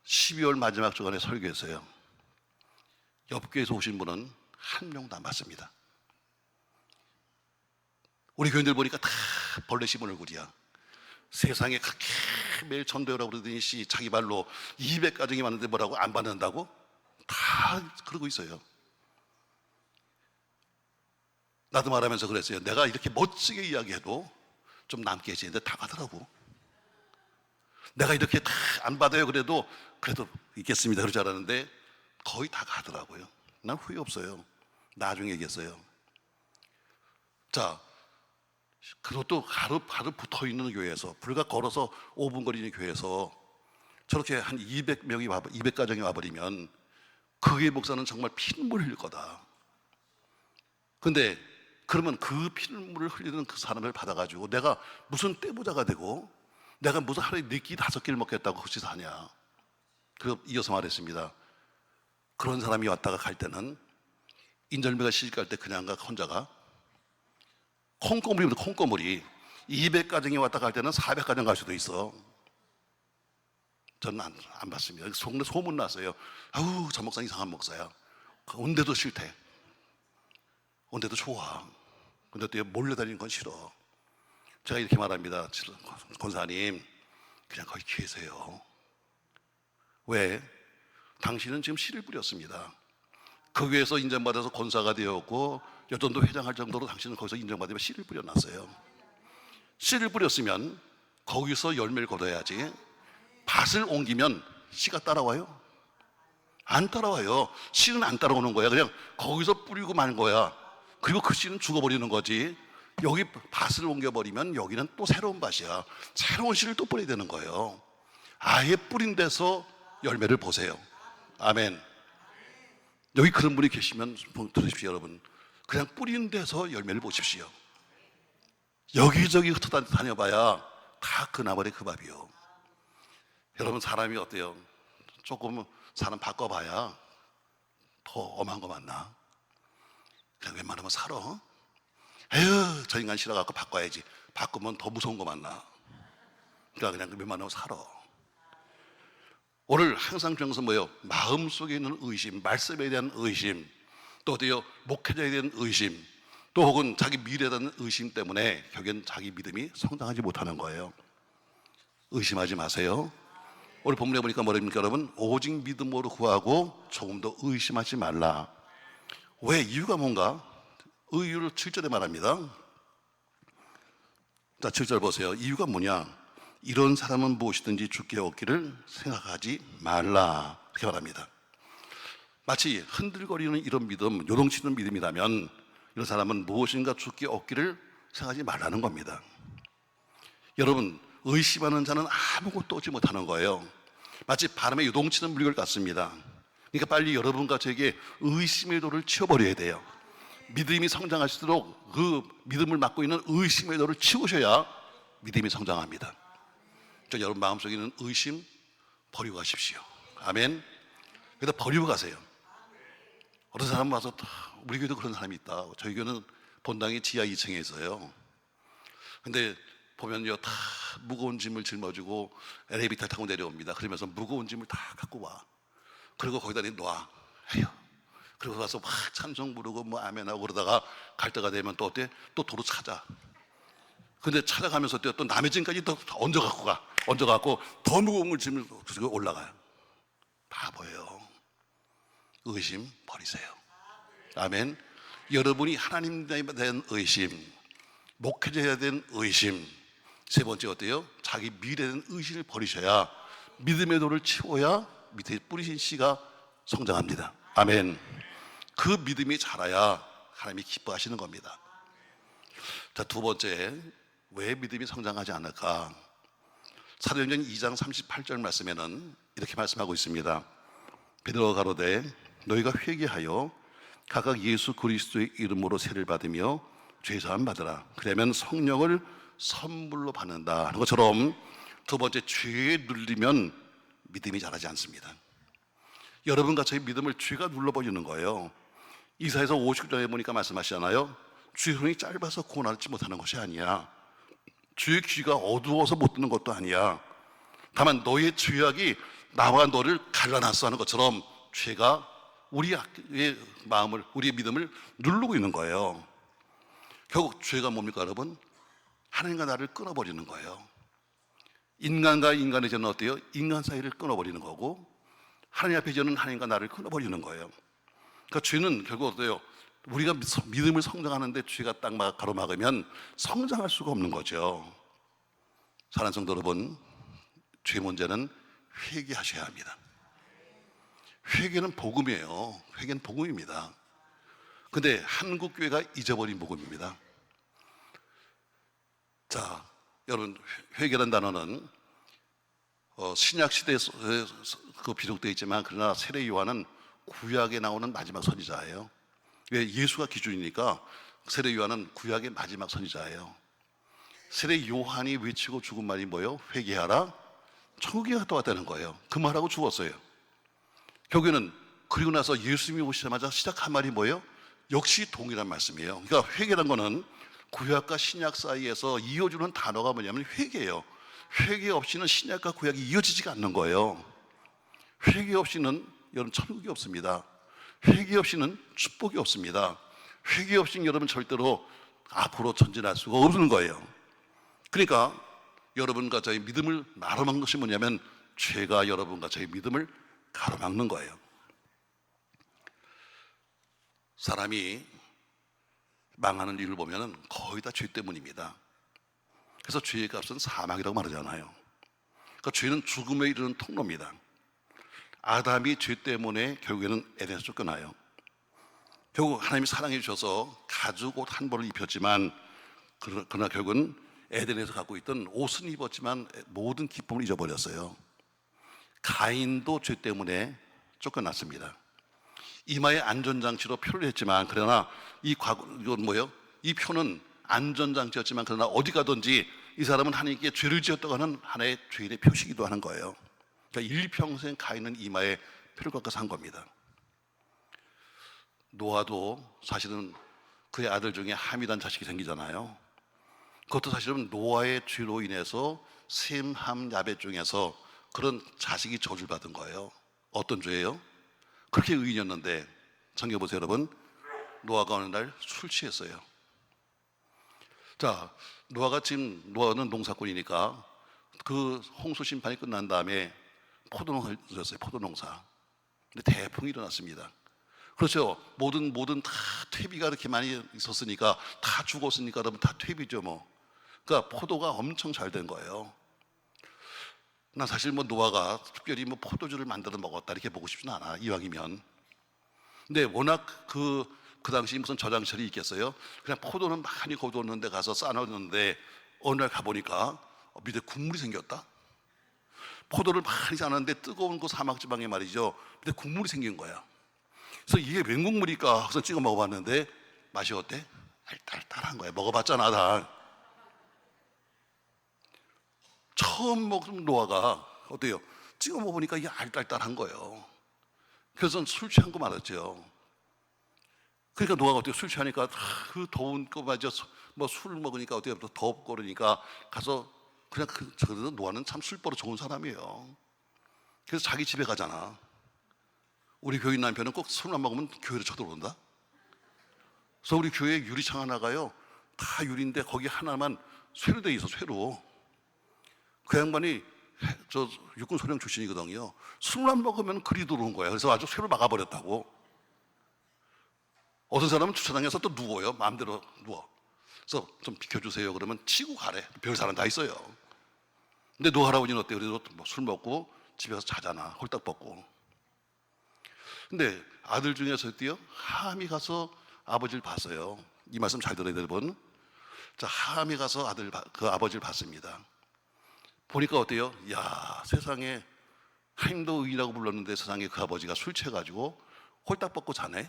12월 마지막 주간에 설교했어요. 옆 교회에서 오신 분은 한 명도 안 봤습니다. 우리 교인들 보니까 다 벌레 씹은 얼굴이야. 세상에 그렇게 매일 전도하라고 그러더니 자기 발로 200가정이 왔는데 뭐라고 안 받는다고? 다 그러고 있어요. 나도 말하면서 그랬어요. 내가 이렇게 멋지게 이야기해도 좀 남게 해지는데 다 가더라고. 내가 이렇게 다 안 받아요 그래도 있겠습니다 그러지 않았는데 거의 다 가더라고요. 난 후회 없어요. 나중에 얘기했어요. 자, 그리고 또 하루 붙어있는 교회에서 불과 걸어서 5분 거리 있는 교회에서 저렇게 한 200가정이 와버리면 그 교회 목사는 정말 피눈물 흘릴 거다. 근데 그러면 그 피눈물을 흘리는 그 사람을 받아가지고 내가 무슨 떼부자가 되고 내가 무슨 하루에 4끼 5끼를 먹겠다고 그것이 사냐. 그리고 이어서 말했습니다. 그런 사람이 왔다가 갈 때는 인절미가 시집갈 때 그냥 혼자가 콩고물입니다. 콩고물이 200가정이 왔다 갈 때는 400가정 갈 수도 있어. 저는 안 받습니다. 소문 났어요. 아우, 저 목사 이상한 목사야. 온데도 싫대. 온데도 좋아. 근데 또 몰려다니는 건 싫어. 제가 이렇게 말합니다. 권사님, 그냥 거기 계세요. 왜? 당신은 지금 씨를 뿌렸습니다. 그 교회에서 인정받아서 권사가 되었고 여전도 회장할 정도로 당신은 거기서 인정받으면 씨를 뿌려놨어요. 씨를 뿌렸으면 거기서 열매를 거둬야지. 밭을 옮기면 씨가 따라와요? 안 따라와요. 씨는 안 따라오는 거야. 그냥 거기서 뿌리고 만 거야. 그리고 그 씨는 죽어버리는 거지. 여기 밭을 옮겨버리면 여기는 또 새로운 밭이야. 새로운 씨를 또 뿌려야 되는 거예요. 아예 뿌린 데서 열매를 보세요. 아멘. 여기 그런 분이 계시면 들으십시오. 여러분, 그냥 뿌리는 데서 열매를 보십시오. 여기저기 흩어다녀봐야 다 그 나발의 그 밥이요. 여러분, 사람이 어때요? 조금 사람 바꿔봐야 더 엄한 거 맞나? 그냥 웬만하면 살아. 에휴, 저 인간 싫어갖고 바꿔야지. 바꾸면 더 무서운 거 맞나? 그러니까 그냥 웬만하면 살아. 오늘 항상 중요한 것은 뭐예요? 마음속에 있는 의심, 말씀에 대한 의심, 또 어때요? 목회자에 대한 의심, 또 혹은 자기 미래에 대한 의심 때문에 결국엔 자기 믿음이 성장하지 못하는 거예요. 의심하지 마세요. 오늘 본문에 보니까 뭐랍니까 여러분? 오직 믿음으로 구하고 조금 더 의심하지 말라. 왜? 이유가 뭔가? 의유를 7절에 말합니다. 자, 7절 보세요. 이유가 뭐냐? 이런 사람은 무엇이든지 주께 얻기를 생각하지 말라. 이렇게 말합니다. 마치 흔들거리는 이런 믿음, 요동치는 믿음이라면 이런 사람은 무엇인가 주께 얻기를 생각하지 말라는 겁니다. 여러분, 의심하는 자는 아무것도 얻지 못하는 거예요. 마치 바람에 요동치는 물결 같습니다. 그러니까 빨리 여러분과 저에게 의심의 돌을 치워버려야 돼요. 믿음이 성장할수록 그 믿음을 맡고 있는 의심의 돌을 치우셔야 믿음이 성장합니다. 저 여러분 마음속에 있는 의심 버리고 가십시오. 아멘. 그래서 버리고 가세요. 어떤 사람 와서 우리 교회도 그런 사람이 있다. 저희 교회는 본당이 지하 2층에 있어요. 근데 보면요, 다 무거운 짐을 짊어지고 엘리베이터 타고 내려옵니다. 그러면서 무거운 짐을 다 갖고 와. 그리고 거기다 놔. 에휴. 그리고 가서 막 찬송 부르고 뭐 아멘하고 그러다가 갈 때가 되면 또 어때? 또 도로 찾아. 근데 찾아가면서 또 남의 짐까지 또 얹어갖고 가. 얹어갖고 더 무거운 짐을 가지고 올라가요. 바보예요. 의심 버리세요. 아멘. 여러분이 하나님에 대한 의심, 목회자에 대한 의심, 세 번째 어때요? 자기 미래에 대한 의심을 버리셔야 믿음의 돌을 치워야 밑에 뿌리신 씨가 성장합니다. 아멘. 그 믿음이 자라야 하나님이 기뻐하시는 겁니다. 자, 두 번째, 왜 믿음이 성장하지 않을까? 사도행전 2장 38절 말씀에는 이렇게 말씀하고 있습니다. 베드로가 가로되 너희가 회개하여 각각 예수 그리스도의 이름으로 세를 받으며 죄사함 받으라. 그러면 성령을 선물로 받는다 하는 것처럼 두 번째, 죄에 눌리면 믿음이 자라지 않습니다. 여러분과 저의 믿음을 죄가 눌러버리는 거예요. 이사야서 59장에 보니까 말씀하시잖아요. 주의 손이 짧아서 구원하지 못하는 것이 아니야. 주의 귀가 어두워서 못 듣는 것도 아니야. 다만 너의 죄악이 나와 너를 갈라놨어 하는 것처럼 죄가 우리의 마음을, 우리의 믿음을 누르고 있는 거예요. 결국 죄가 뭡니까 여러분? 하나님과 나를 끊어버리는 거예요. 인간과 인간의 죄는 어때요? 인간 사이를 끊어버리는 거고, 하나님 앞에 죄는 하나님과 나를 끊어버리는 거예요. 그러니까 죄는 결국 어때요? 우리가 믿음을 성장하는데 죄가 딱 가로막으면 성장할 수가 없는 거죠. 사랑하는 성도 여러분, 죄 문제는 회개하셔야 합니다. 회개는 복음이에요. 회개는 복음입니다. 근데 한국 교회가 잊어버린 복음입니다. 자, 여러분, 회개라는 단어는 신약 시대에 비록되어 있지만 그러나 세례 요한은 구약에 나오는 마지막 선지자예요. 왜? 예수가 기준이니까 세례 요한은 구약의 마지막 선지자예요. 세례 요한이 외치고 죽은 말이 뭐예요? 회개하라, 천국에 갔다 왔다는 거예요. 그 말하고 죽었어요. 결국에는 그리고 나서 예수님이 오시자마자 시작한 말이 뭐예요? 역시 동일한 말씀이에요. 그러니까 회개란 거는 구약과 신약 사이에서 이어주는 단어가 뭐냐면 회개예요. 회개 없이는 신약과 구약이 이어지지가 않는 거예요. 회개 없이는 여러분 천국이 없습니다. 회개 없이는 축복이 없습니다. 회개 없이는 여러분 절대로 앞으로 전진할 수가 없는 거예요. 그러니까 여러분과 저의 믿음을 가로막는 것이 뭐냐면 죄가 여러분과 저의 믿음을 가로막는 거예요. 사람이 망하는 이유를 보면 거의 다 죄 때문입니다. 그래서 죄의 값은 사망이라고 말하잖아요. 그러니까 죄는 죽음에 이르는 통로입니다. 아담이 죄 때문에 결국에는 에덴에서 쫓겨나요. 결국 하나님이 사랑해 주셔서 가죽 옷 한 벌을 입혔지만 그러나 결국은 에덴에서 갖고 있던 옷은 입었지만 모든 기쁨을 잊어버렸어요. 가인도 죄 때문에 쫓겨났습니다. 이마에 안전장치로 표를 했지만 그러나 이건 뭐예요? 이 표는 안전장치였지만 그러나 어디 가든지 이 사람은 하나님께 죄를 지었다고 하는 하나의 죄인의 표시기도 하는 거예요. 그러니까 일평생 가 있는 이마에 표를 깎아서 한 겁니다. 노아도 사실은 그의 아들 중에 함이라는 자식이 생기잖아요. 그것도 사실은 노아의 죄로 인해서 셈, 함, 야벳 중에서 그런 자식이 저주를 받은 거예요. 어떤 죄예요? 그렇게 의인이었는데 성경 보세요 여러분. 노아가 어느 날 술 취했어요. 자, 노아는 농사꾼이니까 그 홍수 심판이 끝난 다음에 포도농사를 지었어요. 포도농사. 근데 대풍이 일어났습니다. 그렇죠. 모든 다 퇴비가 이렇게 많이 있었으니까 다 죽었으니까 여러분 다 퇴비죠 뭐. 그러니까 포도가 엄청 잘 된 거예요. 나 사실 뭐 노아가 특별히 뭐 포도주를 만들어 먹었다 이렇게 보고 싶진 않아 이왕이면. 근데 워낙 그 당시 무슨 저장실이 있겠어요? 그냥 포도는 많이 거두었는 데 가서 싸놨는데 어느 날 가보니까 밑에 국물이 생겼다. 포도를 많이 싸놨는데 뜨거운 그 사막 지방에 말이죠 밑에 국물이 생긴 거야. 그래서 이게 웬 국물일까 해서 찍어 먹어봤는데 맛이 어때? 알딸딸한 거야. 먹어봤잖아 다. 처음 먹은 노아가 어때요? 찍어 먹으니까 이게 알딸딸한 거예요. 그래서 술 취한 거 말았죠. 그러니까 노아가 어떻게 술 취하니까 그 더운 거 맞아 뭐 술 먹으니까 어떻게 더 덥고 그러니까 가서 그냥 그래도 노아는 참 술버릇 좋은 사람이에요. 그래서 자기 집에 가잖아. 우리 교인 남편은 꼭 술만 먹으면 교회로 쳐들어온다. 그래서 우리 교회 유리창 하나가요 다 유리인데 거기 하나만 쇠로 돼 있어. 쇠로. 그 양반이 저 육군소령 출신이거든요. 술만 먹으면 그리 들어온 거야. 그래서 아주 쇠로 막아버렸다고. 어떤 사람은 주차장에서 또 누워요. 마음대로 누워. 그래서 좀 비켜주세요. 그러면 치고 가래. 별 사람 다 있어요. 근데 노 할아버지는 어때요? 그래도 뭐술 먹고 집에 가서 자잖아. 홀딱 벗고. 근데 아들 중에서 어때요? 함이 가서 아버지를 봤어요. 이 말씀 잘 들어야 될 여러분. 자, 함이 가서 그 아버지를 봤습니다. 보니까 어때요? 야, 세상에 함도 의인이라고 불렀는데 세상에 그 아버지가 술 취해가지고 홀딱 벗고 자네.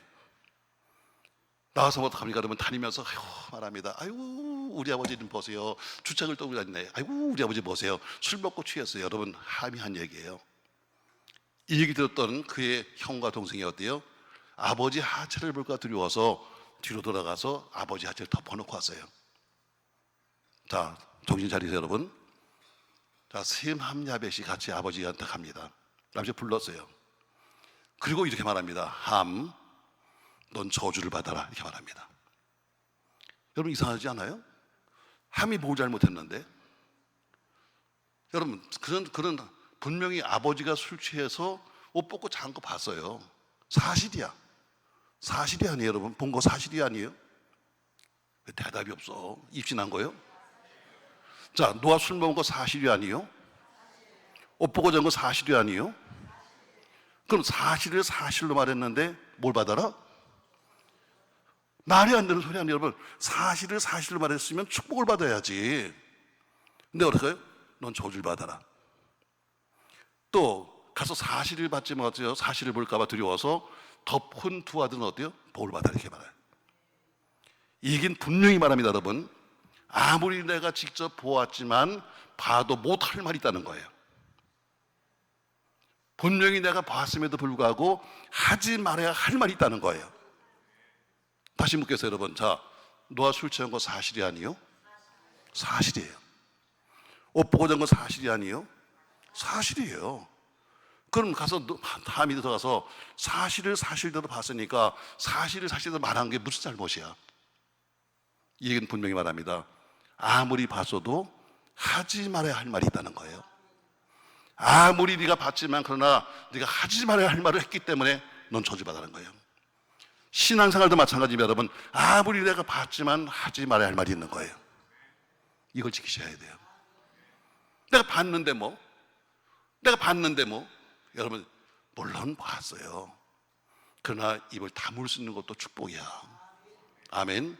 나와서 뭐 갑니까? 그러면 다니면서 말합니다. 아이고 우리 아버지 좀 보세요. 주책을 떠고 다니네. 아이고 우리 아버지 보세요. 술 먹고 취했어요. 여러분 함이 한 얘기예요. 이 얘기 들었던 그의 형과 동생이 어때요? 아버지 하체를 볼까 두려워서 뒤로 돌아가서 아버지 하체를 덮어놓고 왔어요. 자, 정신 차리세요 여러분. 자, 셈, 함, 야벳이 같이 아버지한테 갑니다. 아버지 불렀어요. 그리고 이렇게 말합니다. 함, 넌 저주를 받아라. 이렇게 말합니다. 여러분 이상하지 않아요? 함이 뭘 잘못했는데? 여러분 그런 분명히 아버지가 술 취해서 옷 벗고 잔 거 봤어요. 사실이야. 사실이 아니에요 여러분. 본 거 사실이 아니에요? 왜 대답이 없어? 입신한 거예요? 자, 노아 술 먹은 거 사실이 아니에요? 옷 벗고 잔 거 사실이 아니에요? 그럼 사실을 사실로 말했는데 뭘 받아라? 말이 안 되는 소리 아니에요 여러분. 사실을 사실로 말했으면 축복을 받아야지. 근데 어떨까요? 넌 저주를 받아라. 또 가서 사실을 받지 못해요. 사실을 볼까 봐 두려워서 덮은 두 아들은 어때요? 복을 받아라 이렇게 말해요. 이 얘기는 분명히 말합니다 여러분. 아무리 내가 직접 보았지만 봐도 못할 말이 있다는 거예요. 분명히 내가 봤음에도 불구하고 하지 말아야 할 말이 있다는 거예요. 다시 묻겠어요 여러분. 자, 노아 술 취한 거 사실이 아니에요? 사실이에요. 옷 보고 잔 거 사실이 아니에요? 사실이에요. 그럼 가서 함이 들어가서 사실을 사실대로 봤으니까 사실을 사실대로 말한 게 무슨 잘못이야? 이 얘기는 분명히 말합니다. 아무리 봤어도 하지 말아야 할 말이 있다는 거예요. 아무리 네가 봤지만 그러나 네가 하지 말아야 할 말을 했기 때문에 넌 저주받아라는 거예요. 신앙생활도 마찬가지입니다 여러분. 아무리 내가 봤지만 하지 말아야 할 말이 있는 거예요. 이걸 지키셔야 돼요. 내가 봤는데 뭐 여러분 물론 봤어요. 그러나 입을 다물 수 있는 것도 축복이야. 아멘.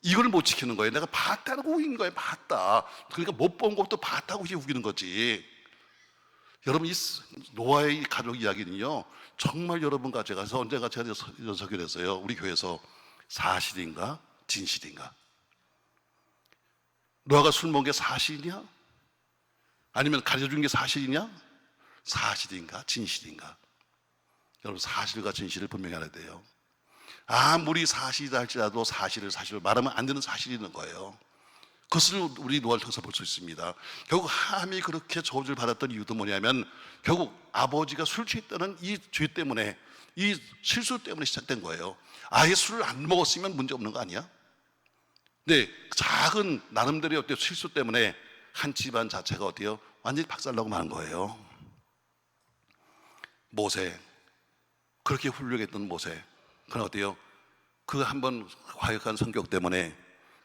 이걸 못 지키는 거예요. 내가 봤다고 우기는 거예요. 봤다. 그러니까 못 본 것도 봤다고 우기는 거지. 여러분, 이 노아의 이 가족 이야기는요, 정말 여러분과 제가 언젠가 제가 연설했어요. 우리 교회에서 사실인가 진실인가? 노아가 술 먹은 게 사실이냐? 아니면 가르쳐준 게 사실이냐? 사실인가 진실인가? 여러분, 사실과 진실을 분명히 알아야 돼요. 아무리 사실이다 할지라도 사실을 말하면 안 되는 사실이 있는 거예요. 그것을 우리 노아를 통해서 볼 수 있습니다. 결국 함이 그렇게 저주를 받았던 이유도 뭐냐면 결국 아버지가 술 취했다는 이 죄 때문에, 이 실수 때문에 시작된 거예요. 아예 술을 안 먹었으면 문제 없는 거 아니야? 네, 작은 나름대로의 어때요? 실수 때문에 한 집안 자체가 어때요? 완전히 박살나고 마는 거예요. 모세, 그렇게 훌륭했던 모세, 그건 어때요? 그 한번 과격한 성격 때문에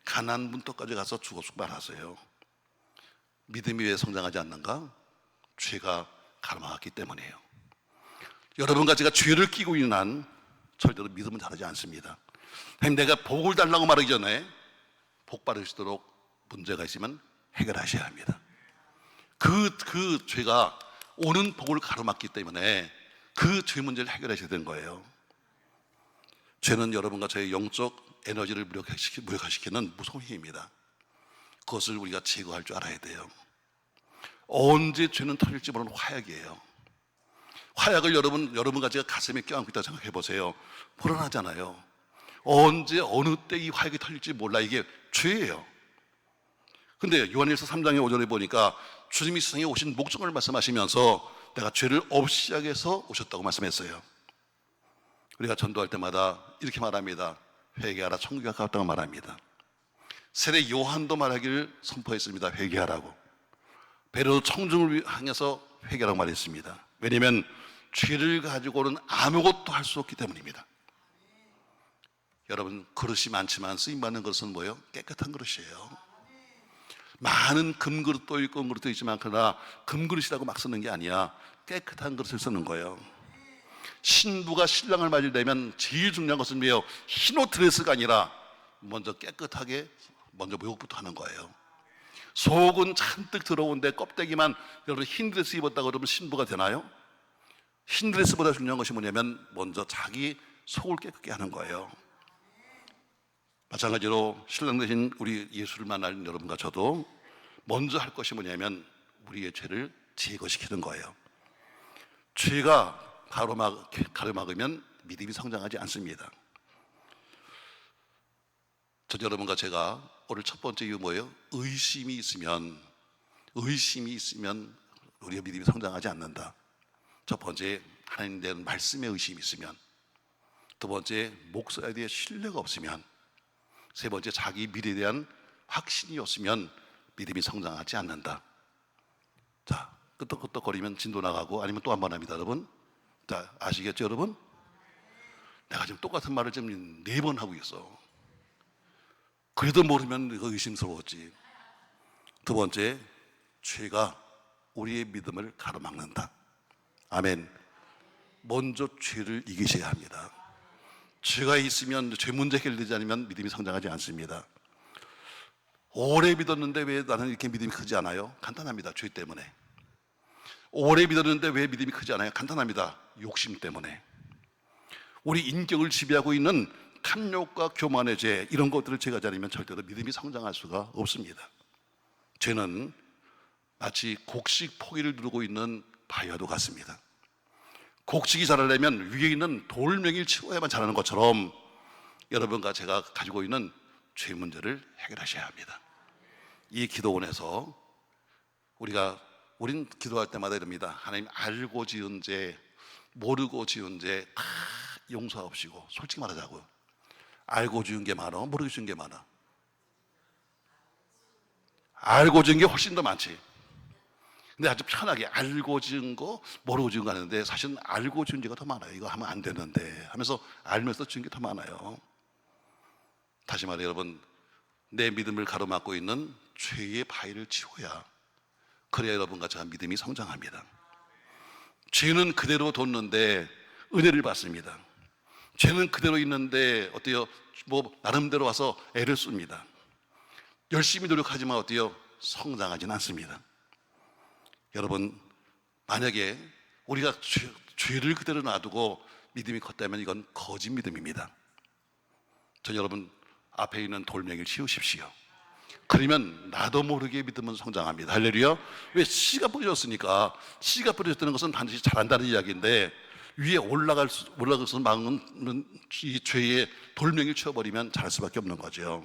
가나안 문턱까지 가서 죽었고 말았어요. 믿음이 왜 성장하지 않는가? 죄가 가로막았기 때문이에요. 여러분과 제가 죄를 끼고 있는 한 절대로 믿음은 자라지 않습니다. 내가 복을 달라고 말하기 전에 복 받으시도록 문제가 있으면 해결하셔야 합니다. 그 죄가 오는 복을 가로막기 때문에 그 죄 문제를 해결하셔야 되는 거예요. 죄는 여러분과 저의 영적 에너지를 무력화시키는 무서운 힘입니다. 그것을 우리가 제거할 줄 알아야 돼요. 언제 죄는 터질지 모르는 화약이에요. 화약을 여러분과 제가 가슴에 껴안고 있다고 생각해 보세요. 불안하잖아요. 언제 어느 때 이 화약이 터질지 몰라. 이게 죄예요. 근데 요한일서 3장의 5절에 보니까 주님이 세상에 오신 목적을 말씀하시면서 내가 죄를 없이 하기 위해서 오셨다고 말씀했어요. 우리가 전도할 때마다 이렇게 말합니다. 회개하라, 천국이 가깝다고 말합니다. 세례 요한도 말하기를 선포했습니다. 회개하라고. 베드로 청중을 향해서 회개하라고 말했습니다. 왜냐하면 죄를 가지고는 아무것도 할 수 없기 때문입니다. 여러분, 그릇이 많지만 쓰임받는 것은 뭐예요? 깨끗한 그릇이에요. 많은 금그릇도 있고 은그릇도 있지만 그러나 금그릇이라고 막 쓰는 게 아니야. 깨끗한 그릇을 쓰는 거예요. 신부가 신랑을 맞을 때면 제일 중요한 것은 뭐예요? 흰옷 드레스가 아니라 먼저 깨끗하게 먼저 목욕부터 하는 거예요. 속은 잔뜩 들어오는데 껍데기만, 여러분 흰 드레스 입었다고 그러면 신부가 되나요? 흰 드레스보다 중요한 것이 뭐냐면 먼저 자기 속을 깨끗게 하는 거예요. 마찬가지로 신랑 되신 우리 예수를 만날 여러분과 저도 먼저 할 것이 뭐냐면 우리의 죄를 제거시키는 거예요. 죄가 가로막으면 믿음이 성장하지 않습니다. 저 여러분과 제가 오늘 첫 번째 이유 뭐예요? 의심이 있으면 우리의 믿음이 성장하지 않는다. 첫 번째, 하나님에 대한 말씀에 의심이 있으면, 두 번째, 목사에 대해 신뢰가 없으면, 세 번째, 자기 미래에 대한 확신이 없으면 믿음이 성장하지 않는다. 자, 끄떡끄떡거리면 진도 나가고, 아니면 또 한 번 합니다, 여러분. 자, 아시겠죠, 여러분? 내가 지금 똑같은 말을 지금 4번 하고 있어. 그래도 모르면 이거 의심스러웠지. 두 번째, 죄가 우리의 믿음을 가로막는다. 아멘. 먼저 죄를 이기셔야 합니다. 죄가 있으면, 죄 문제 해결되지 않으면 믿음이 성장하지 않습니다. 오래 믿었는데 왜 나는 이렇게 믿음이 크지 않아요? 간단합니다. 죄 때문에. 오래 믿었는데 왜 믿음이 크지 않아요? 간단합니다. 욕심 때문에. 우리 인격을 지배하고 있는 탐욕과 교만의 죄, 이런 것들을 제거하지 않으면 절대로 믿음이 성장할 수가 없습니다. 죄는 마치 곡식 포기를 누르고 있는 바위와도 같습니다. 곡식이 자라려면 위에 있는 돌멩이를 치워야만 자라는 것처럼 여러분과 제가 가지고 있는 죄 문제를 해결하셔야 합니다. 이 기도원에서 우린 기도할 때마다 이럽니다. 하나님, 알고 지은 죄, 모르고 지은 죄 다 용서하옵시고. 솔직히 말하자고요. 알고 지은 게 많아, 모르고 지은 게 많아? 알고 지은 게 훨씬 더 많지. 근데 아주 편하게 알고 지은 거, 모르고 지은 거 하는데 사실은 알고 지은 죄가 더 많아요. 이거 하면 안 되는데 하면서 알면서 지은 게 더 많아요. 다시 말해 여러분, 내 믿음을 가로막고 있는 죄의 바위를 치워야, 그래야 여러분과 제가 믿음이 성장합니다. 죄는 그대로 뒀는데 은혜를 받습니다. 죄는 그대로 있는데 어때요? 나름대로 와서 애를 씁니다. 열심히 노력하지만 어때요? 성장하지는 않습니다. 여러분, 만약에 우리가 죄를 그대로 놔두고 믿음이 컸다면 이건 거짓 믿음입니다. 전 여러분 앞에 있는 돌멩이를 치우십시오. 그러면 나도 모르게 믿음은 성장합니다. 할렐루야. 왜? 씨가 뿌려졌으니까. 씨가 뿌려졌다는 것은 반드시 자란다는 이야기인데, 위에 올라가서 막는 이 죄의 돌멩이를 치워버리면 자랄 수밖에 없는 거죠.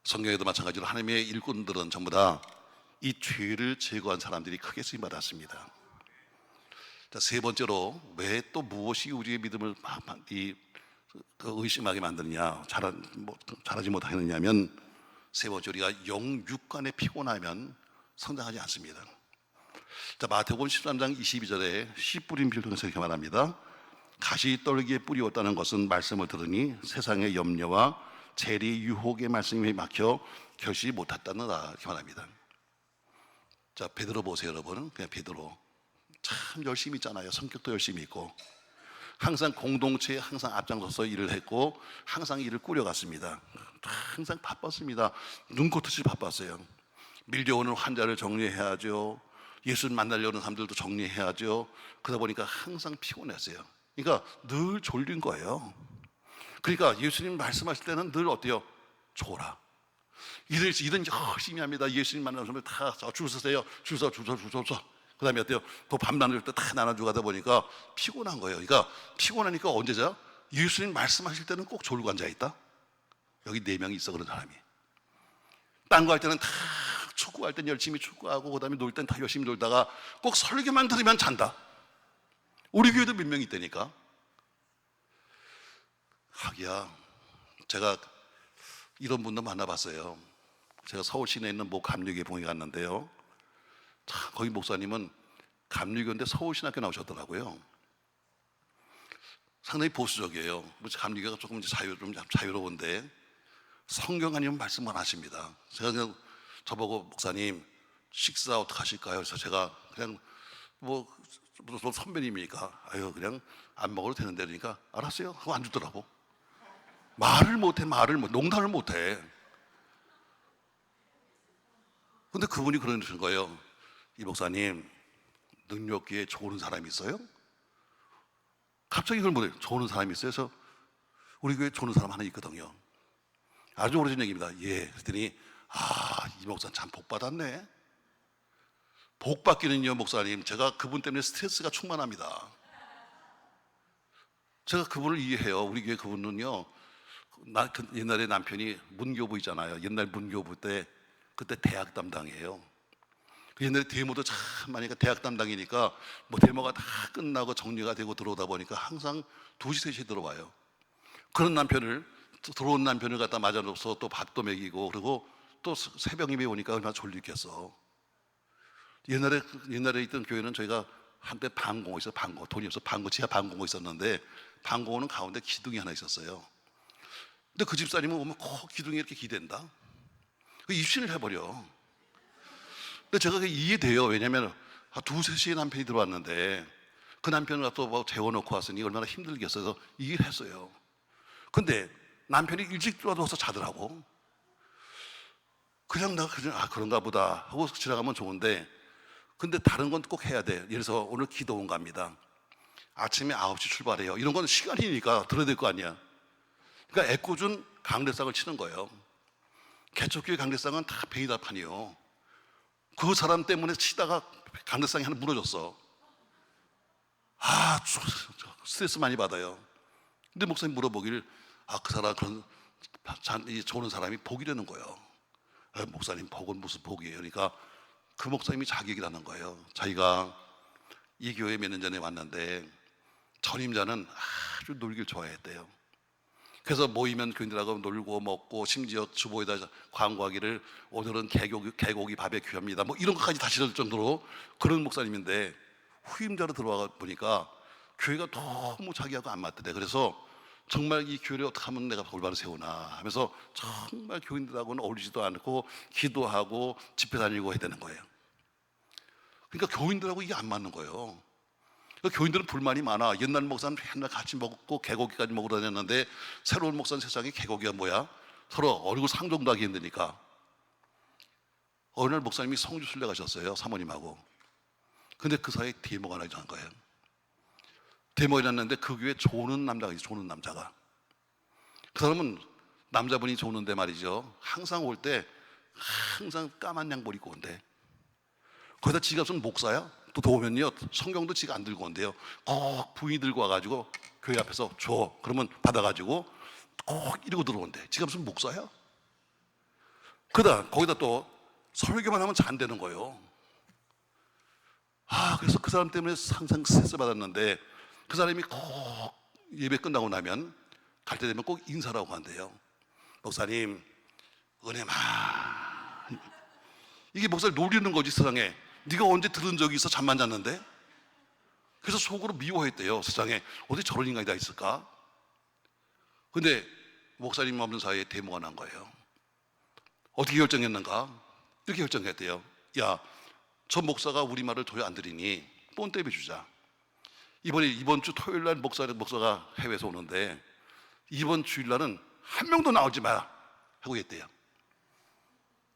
성경에도 마찬가지로 하나님의 일꾼들은 전부 다 이 죄를 제거한 사람들이 크게 쓰임 받았습니다. 자, 세 번째로 왜 또 무엇이 우리의 믿음을 의심하게 만드느냐, 잘하지 못하느냐면, 세 번째, 우리가 영육간에 피곤하면 성장하지 않습니다. 자, 마태복음 13장 22절에 씨 뿌린 비를 통해서 이렇게 말합니다. 가시 떨기에 뿌리웠다는 것은 말씀을 들으니 세상의 염려와 재리 유혹의 말씀에 막혀 결실이 못했다느라, 이렇게 말합니다. 자, 베드로 보세요, 여러분. 그냥 베드로 참 열심히 있잖아요. 성격도 열심히 있고, 항상 공동체에 항상 앞장서서 일을 했고, 항상 일을 꾸려갔습니다. 항상 바빴습니다. 눈꽃듯이 바빴어요. 밀려오는 환자를 정리해야죠. 예수를 만나려는 사람들도 정리해야죠. 그러다 보니까 항상 피곤했어요. 그러니까 늘 졸린 거예요. 그러니까 예수님 말씀하실 때는 늘 어때요? 졸아. 일은 열심히 합니다. 예수님 만나면 다 줄 서세요. 줄 서. 그 다음에 어때요? 또 밥 나눌 때 다 나눠주고 하다 보니까 피곤한 거예요. 그러니까 피곤하니까 언제 자? 예수님 말씀하실 때는 꼭 졸고 앉아있다? 여기 4명이 있어, 그런 사람이. 딴 거 할 때는 다 축구할 땐 열심히 축구하고, 그 다음에 놀 땐 다 열심히 놀다가 꼭 설교만 들으면 잔다. 우리 교회도 몇 명 있다니까. 하기야, 제가 이런 분도 만나봤어요. 제가 서울 시내에 있는 모 감리교회 봉에 갔는데요, 참, 거기 목사님은 감리교인데 서울신학교 나오셨더라고요. 상당히 보수적이에요. 감리교가 조금 좀 자유로운데 성경 아니면 말씀만 하십니다. 제가 그냥 저보고 목사님 식사 어떻게 하실까요? 그래서 제가 그냥 뭐 선배님이니까 아유 그냥 안 먹어도 되는데, 그러니까 알았어요 하고 안 주더라고. 말을 못해. 농담을 못해. 근데 그분이 그러는 거예요. 이 목사님, 능력기에 좋은 사람이 있어요? 갑자기 그걸 뭐래요? 좋은 사람이 있어요? 그래서 우리 교회에 좋은 사람 하나 있거든요. 아주 오래전 얘기입니다. 예. 그랬더니 이 목사는 참 복 받았네. 복 받기는요, 목사님, 제가 그분 때문에 스트레스가 충만합니다. 제가 그분을 이해해요. 우리 교회 그분은요, 옛날에 남편이 문교부 있잖아요. 옛날 문교부 때 그때 대학 담당이에요. 옛날에 데모도 참 많이, 대학 담당이니까 뭐 데모가 다 끝나고 정리가 되고 들어오다 보니까 항상 2시, 3시에 들어와요. 그런 들어온 남편을 갖다 맞아놓고서 또 밥도 먹이고, 그리고 또 새벽 예배 오니까 얼마나 졸리겠어. 옛날에 있던 교회는 저희가 한때 방공호 있어요. 돈이 없어서 지하 방공호 있었는데, 방공호는 가운데 기둥이 하나 있었어요. 근데 그 집사님은 오면 꼭 기둥에 이렇게 기댄다. 입신을 해버려. 근데 제가 그게 이해돼요. 왜냐면 2-3시에 남편이 들어왔는데 그 남편을 또 재워놓고 왔으니 얼마나 힘들겠어서 이 일을 했어요. 근데 남편이 일찍 들어와서 자더라고. 그냥 그런가 보다 하고 지나가면 좋은데, 근데 다른 건 꼭 해야 돼. 예를 들어서 오늘 기도 온 겁니다. 아침에 9시 출발해요. 이런 건 시간이니까 들어야 될 거 아니야. 그러니까 애꿎은 강대상을 치는 거예요. 개척교회 강대상은 다 베이다판이요. 그 사람 때문에 치다가 강대상이 하나 무너졌어. 스트레스 많이 받아요. 근데 목사님 물어보기를 그 사람 좋은 사람이 복이라는 거예요. 목사님, 복은 무슨 복이에요? 그러니까 그 목사님이 자기 얘기를 하는 거예요. 자기가 이 교회 몇 년 전에 왔는데 전임자는 아주 놀기를 좋아했대요. 그래서 모이면 교인들하고 놀고 먹고, 심지어 주보에다 광고하기를 오늘은 개고기 바베큐 합니다, 뭐 이런 것까지 다 실을 정도로 그런 목사님인데, 후임자로 들어와 보니까 교회가 너무 자기하고 안 맞대. 그래서 정말 이 교회를 어떻게 하면 내가 올바로 세우나 하면서 정말 교인들하고는 어울리지도 않고 기도하고 집회 다니고 해야 되는 거예요. 그러니까 교인들하고 이게 안 맞는 거예요. 교인들은 불만이 많아. 옛날 목사는 맨날 같이 먹고 개고기까지 먹으러 다녔는데, 새로운 목사는 세상에 개고기가 뭐야? 서로 얼굴 상종도 하기 힘드니까. 어느 날 목사님이 성주 순례 가셨어요, 사모님하고. 근데 그 사이에 데모가 나지 않은 거예요. 데모가 났는데 그 교회에 조는 남자가 있어요. 조는 남자가. 그 사람은 남자분이 조는데 말이죠, 항상 올 때 항상 까만 양복 입고 온대. 거기다 지가 무슨 목사야? 또 더우면요 성경도 지가 안 들고 온대요. 꼭 부인이 들고 와가지고 교회 앞에서 줘. 그러면 받아가지고 꼭 이러고 들어온대. 지가 무슨 목사야? 그러다 거기다 또 설교만 하면 잔대는 거예요. 그래서 그 사람 때문에 항상 스트레스 받았는데, 그 사람이 꼭 예배 끝나고 나면 갈 때 되면 꼭 인사를 하고 간대요. 목사님 은혜 많이. 이게 목사를 놀리는 거지 세상에. 네가 언제 들은 적이 있어? 잠만 잤는데? 그래서 속으로 미워했대요. 세상에 어디 저런 인간이 다 있을까? 근데 목사님 없는 사이에 데모가 난 거예요. 어떻게 결정했는가? 이렇게 결정했대요. 야, 저 목사가 우리 말을 도저히 안 들으니 본때비 주자. 이번 주 토요일 날 목사가 해외에서 오는데 이번 주일날은 한 명도 나오지 마라 하고 했대요.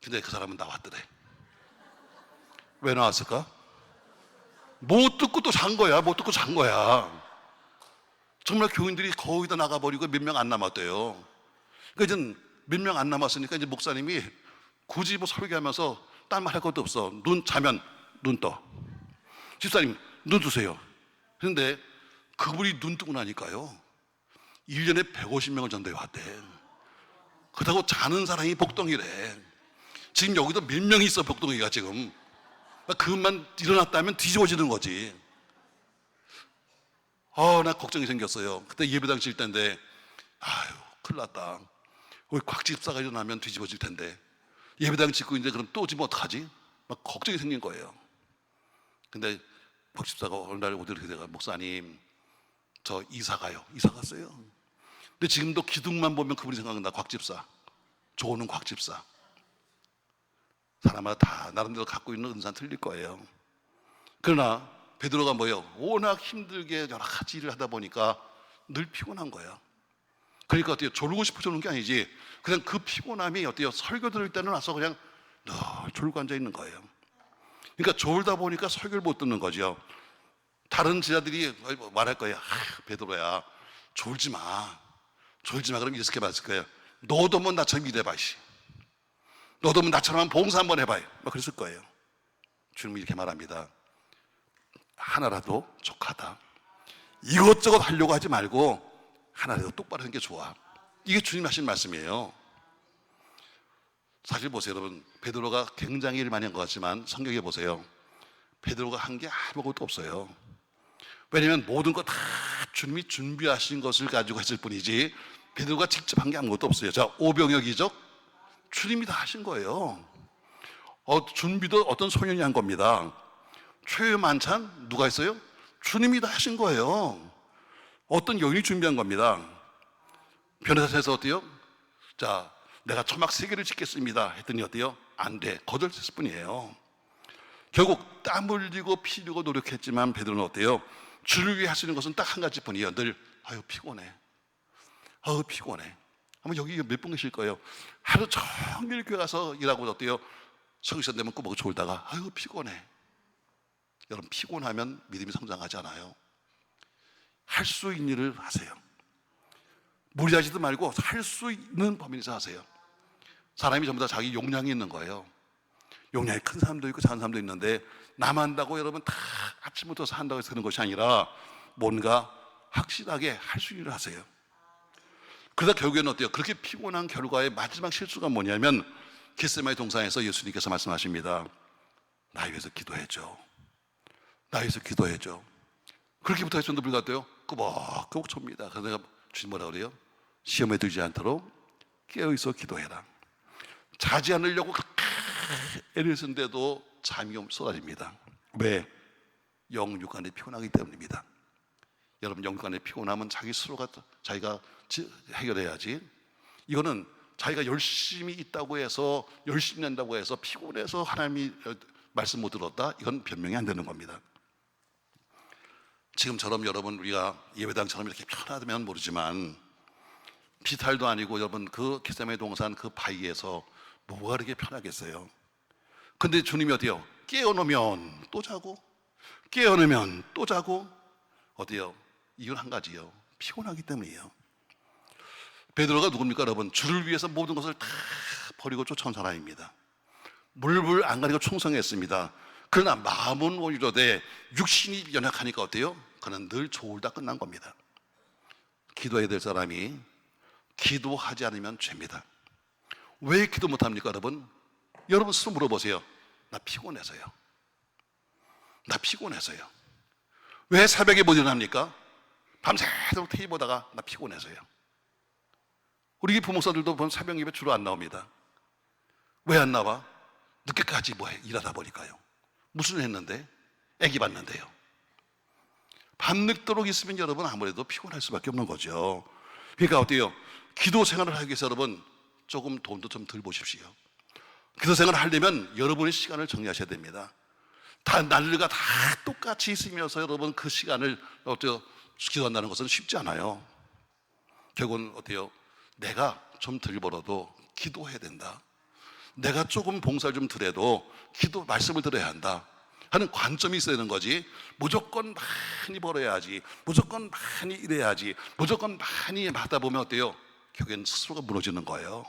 근데 그 사람은 나왔더래. 왜 나왔을까? 못 듣고 또 잔 거야. 못 듣고 잔 거야. 정말 교인들이 거의 다 나가버리고 몇 명 안 남았대요. 그러니까 이제 몇 명 안 남았으니까 이제 목사님이 굳이 뭐 설교하면서 딴 말 할 것도 없어. 눈 자면 눈 떠. 집사님 눈 뜨세요. 그런데 그분이 눈 뜨고 나니까요 1년에 150명을 전도해 왔대. 그렇다고 자는 사람이 복덩이래. 지금 여기도 몇 명이 있어 복덩이가 지금. 그것만 일어났다면 뒤집어지는 거지. 나 걱정이 생겼어요. 그때 예배당 칠 때인데 큰일 났다. 우리 곽 집사가 일어나면 뒤집어질 텐데 예배당 짓고 있는데 그럼 또 지면 어떡하지? 막 걱정이 생긴 거예요. 근데 곽 집사가 어느 날 오더니 내가 목사님 저 이사 가요. 이사 갔어요. 근데 지금도 기둥만 보면 그분이 생각나. 곽 집사. 좋은 곽 집사. 사람마다 다 나름대로 갖고 있는 은사는 틀릴 거예요. 그러나 베드로가 뭐예요? 워낙 힘들게 여러 가지 일을 하다 보니까 늘 피곤한 거예요. 그러니까 어때요? 졸고 싶어 졸는 게 아니지. 그냥 그 피곤함이 어때요? 설교 들을 때는 와서 그냥 늘 졸고 앉아 있는 거예요. 그러니까 졸다 보니까 설교를 못 듣는 거죠. 다른 제자들이 말할 거예요. 베드로야 졸지 마. 졸지 마. 그럼 이렇게 말할 거예요. 너도 뭐 나처럼 일해봐. 너도 뭐 나처럼 봉사 한번 해봐요. 막 그랬을 거예요. 주님이 이렇게 말합니다. 하나라도 족하다. 이것저것 하려고 하지 말고 하나라도 똑바로 하는 게 좋아. 이게 주님 하신 말씀이에요. 사실 보세요 여러분, 베드로가 굉장히 일 많이 한 것 같지만 성경에 보세요. 베드로가 한 게 아무것도 없어요. 왜냐하면 모든 것 다 주님이 준비하신 것을 가지고 했을 뿐이지 베드로가 직접 한 게 아무것도 없어요. 자, 오병이어 기적 주님이 다 하신 거예요. 준비도 어떤 소년이 한 겁니다. 최후 만찬 누가 했어요? 주님이 다 하신 거예요. 어떤 여인이 준비한 겁니다. 변호사에서 어때요? 자, 내가 초막 3개를 짓겠습니다 했더니 어때요? 안 돼. 거절했을 뿐이에요. 결국 땀 흘리고 피 흘리고 노력했지만 베드로는 어때요? 주를 위해 하시는 것은 딱 한 가지뿐이에요. 늘 피곤해. 피곤해. 아마 여기 몇 분 계실 거예요. 하루 종일 교회 가서 일하고 어때요? 성시간 되면 꾸벅 졸다가 피곤해. 여러분 피곤하면 믿음이 성장하지 않아요. 할 수 있는 일을 하세요. 무리하지도 말고 할 수 있는 범위 내에서 하세요. 사람이 전부 다 자기 용량이 있는 거예요. 용량이 큰 사람도 있고 작은 사람도 있는데 남 한다고 여러분 다 아침부터 한다고 해서 그런 것이 아니라 뭔가 확실하게 할 수 있는 일을 하세요. 그러다 결국에는 어때요? 그렇게 피곤한 결과의 마지막 실수가 뭐냐면 겟세마네 동산에서 예수님께서 말씀하십니다. 나 위해서 기도해줘. 나 위해서 기도해줘. 그렇게 부탁했는데 불구하고 꾸벅꾸벅 찹니다. 그래서 내가 주님 뭐라 그래요? 시험에 들지 않도록 깨어있어 기도해라. 자지 않으려고 애를 쓰는데도 잠이 쏟아집니다. 왜? 영육간에 피곤하기 때문입니다. 여러분 영육간에 피곤하면 자기 스스로가 자기가 해결해야지. 이거는 자기가 열심히 있다고 해서 열심히 한다고 해서 피곤해서 하나님이 말씀 못 들었다? 이건 변명이 안 되는 겁니다. 지금처럼 여러분 우리가 예배당처럼 이렇게 편하다면 모르지만 비탈도 아니고 여러분 그 겟세마네 동산 그 바위에서 뭐가 그렇게 편하겠어요? 근데 주님이 어때요? 깨어놓으면 또 자고 깨어나면 또 자고 어때요? 이유는 한 가지요. 피곤하기 때문이에요. 베드로가 누굽니까 여러분? 주를 위해서 모든 것을 다 버리고 쫓아온 사람입니다. 물불 안 가리고 충성했습니다. 그러나 마음은 오히려되 육신이 연약하니까 어때요? 그는 늘 졸다 끝난 겁니다. 기도해야 될 사람이 기도하지 않으면 죄입니다. 왜 기도 못합니까 여러분? 여러분 스스로 물어보세요. 나 피곤해서요. 나 피곤해서요. 왜 새벽에 못 일어납니까? 밤새도록 TV 보다가 나 피곤해서요. 우리 부목사들도 보면 새벽 예배 주로 안 나옵니다. 왜 안 나와? 늦게까지 뭐해? 일하다 보니까요. 무슨 일 했는데? 애기 봤는데요. 밤늦도록 있으면 여러분 아무래도 피곤할 수밖에 없는 거죠. 그러니까 어때요? 기도 생활을 하기 위해서 여러분 조금 돈도 좀 덜 보십시오. 기도 생활을 하려면 여러분의 시간을 정리하셔야 됩니다. 다 날르가 다 똑같이 있으면서 여러분 그 시간을 어때요? 기도한다는 것은 쉽지 않아요. 결국은 어때요? 내가 좀 덜 벌어도 기도해야 된다. 내가 조금 봉사를 좀 덜해도 기도 말씀을 들어야 한다 하는 관점이 있어야 되는 거지. 무조건 많이 벌어야지, 무조건 많이 일해야지, 무조건 많이 하다 보면 어때요? 결국엔 스스로가 무너지는 거예요.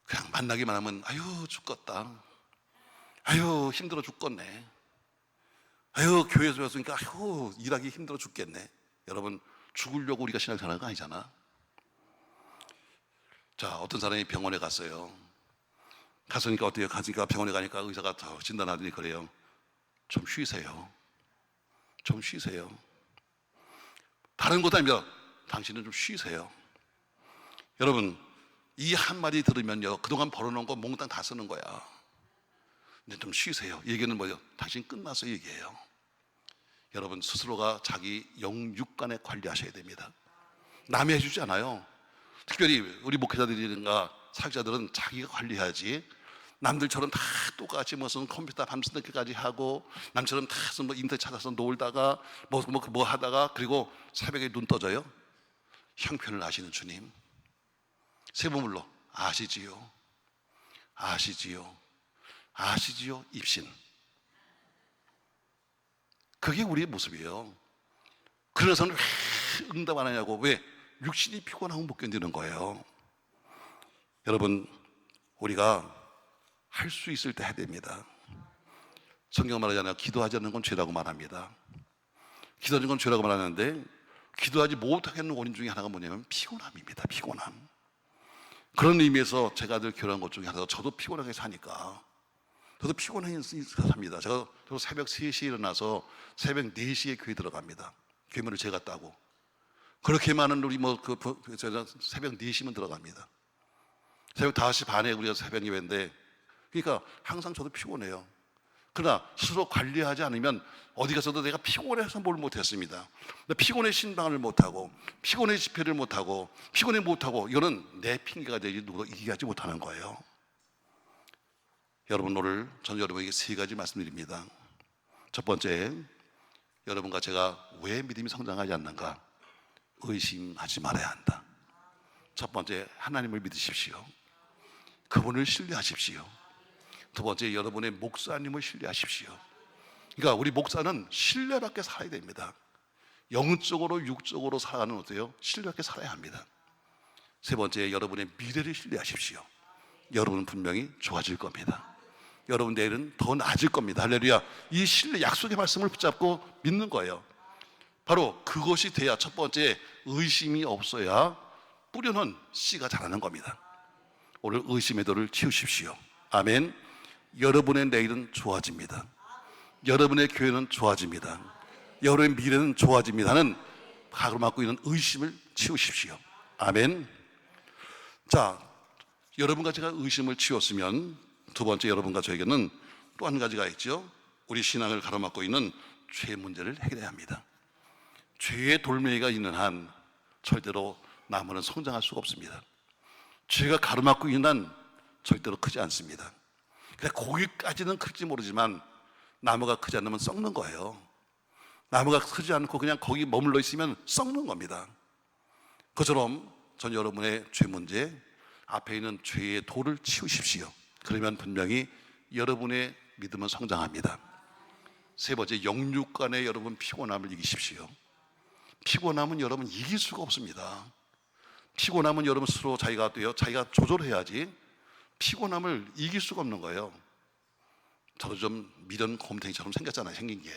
그냥 만나기만 하면 아유 죽겠다, 아유 힘들어 죽겠네, 아유 교회에서 왔으니까 아유 일하기 힘들어 죽겠네. 여러분 죽으려고 우리가 신앙을 잘하는 거 아니잖아. 자, 어떤 사람이 병원에 갔어요. 갔으니까 어때요? 갔으니까 병원에 가니까 의사가 더 진단하더니 그래요. 좀 쉬세요. 좀 쉬세요. 다른 것도 아닙니다. 당신은 좀 쉬세요. 여러분 이 한마디 들으면요 그동안 벌어놓은 거 몽땅 다 쓰는 거야. 근데 좀 쉬세요. 이 얘기는 뭐예요? 당신 끝났어 이 얘기예요. 여러분 스스로가 자기 영육간에 관리하셔야 됩니다. 남이 해주지 않아요. 특별히 우리 목회자들이든가 사역자들은 자기가 관리해야지. 남들처럼 다 똑같이 무슨 컴퓨터 밤새늦게까지 하고 남처럼 다 뭐 인터넷 찾아서 놀다가 뭐 하다가 그리고 새벽에 눈 떠져요. 형편을 아시는 주님 세 번 불러 아시지요, 아시지요, 아시지요 입신. 그게 우리의 모습이에요. 그래서는 왜 응답 안 하냐고. 왜? 육신이 피곤하면 못 견디는 거예요. 여러분 우리가 할 수 있을 때 해야 됩니다. 성경 말하잖아요. 기도하지 않는 건 죄라고 말합니다. 기도하는 건 죄라고 말하는데 기도하지 못하겠는 원인 중에 하나가 뭐냐면 피곤함입니다. 피곤함. 그런 의미에서 제가 늘 교류한 것 중에 하나가 저도 피곤하게 사니까 저도 피곤하게 삽니다. 저도 새벽 3시에 일어나서 새벽 4시에 교회 들어갑니다. 교회문을 제가 따고 그렇게 많은 우리 새벽 4시면 들어갑니다. 새벽 5시 반에 우리가 새벽 예배인데 그러니까 항상 저도 피곤해요. 그러나 스스로 관리하지 않으면 어디 가서도 내가 피곤해서 뭘 못했습니다. 피곤해 신방을 못하고 피곤해 집회를 못하고 피곤해 못하고 이거는 내 핑계가 되지 누구도 이기하지 못하는 거예요. 여러분 오늘 저는 여러분에게 3가지 말씀드립니다. 첫 번째, 여러분과 제가 왜 믿음이 성장하지 않는가? 의심하지 말아야 한다. 첫 번째, 하나님을 믿으십시오. 그분을 신뢰하십시오. 두 번째, 여러분의 목사님을 신뢰하십시오. 그러니까 우리 목사는 신뢰받게 살아야 됩니다. 영적으로 육적으로 살아가는 어때요? 신뢰받게 살아야 합니다. 세 번째, 여러분의 미래를 신뢰하십시오. 여러분은 분명히 좋아질 겁니다. 여러분 내일은 더 나아질 겁니다. 할렐루야. 이 신뢰 약속의 말씀을 붙잡고 믿는 거예요. 바로 그것이 돼야 첫 번째 의심이 없어야 뿌려놓은 씨가 자라는 겁니다. 오늘 의심의 돌을 치우십시오. 아멘. 여러분의 내일은 좋아집니다. 여러분의 교회는 좋아집니다. 여러분의 미래는 좋아집니다는 가로막고 있는 의심을 치우십시오. 아멘. 자, 여러분과 제가 의심을 치웠으면 두 번째, 여러분과 저에게는 또 한 가지가 있죠. 우리 신앙을 가로막고 있는 죄 문제를 해결해야 합니다. 죄의 돌멩이가 있는 한 절대로 나무는 성장할 수가 없습니다. 죄가 가로막고 있는 한 절대로 크지 않습니다. 그냥 거기까지는 클지 모르지만 나무가 크지 않으면 썩는 거예요. 나무가 크지 않고 그냥 거기 머물러 있으면 썩는 겁니다. 그처럼 전 여러분의 죄 문제, 앞에 있는 죄의 돌을 치우십시오. 그러면 분명히 여러분의 믿음은 성장합니다. 세 번째, 영육 간의 여러분 피곤함을 이기십시오. 피곤함은 여러분 이길 수가 없습니다. 피곤함은 여러분 스스로 자기가 조절해야지 피곤함을 이길 수가 없는 거예요. 저도 좀 미련 곰탱이처럼 생겼잖아요. 생긴 게.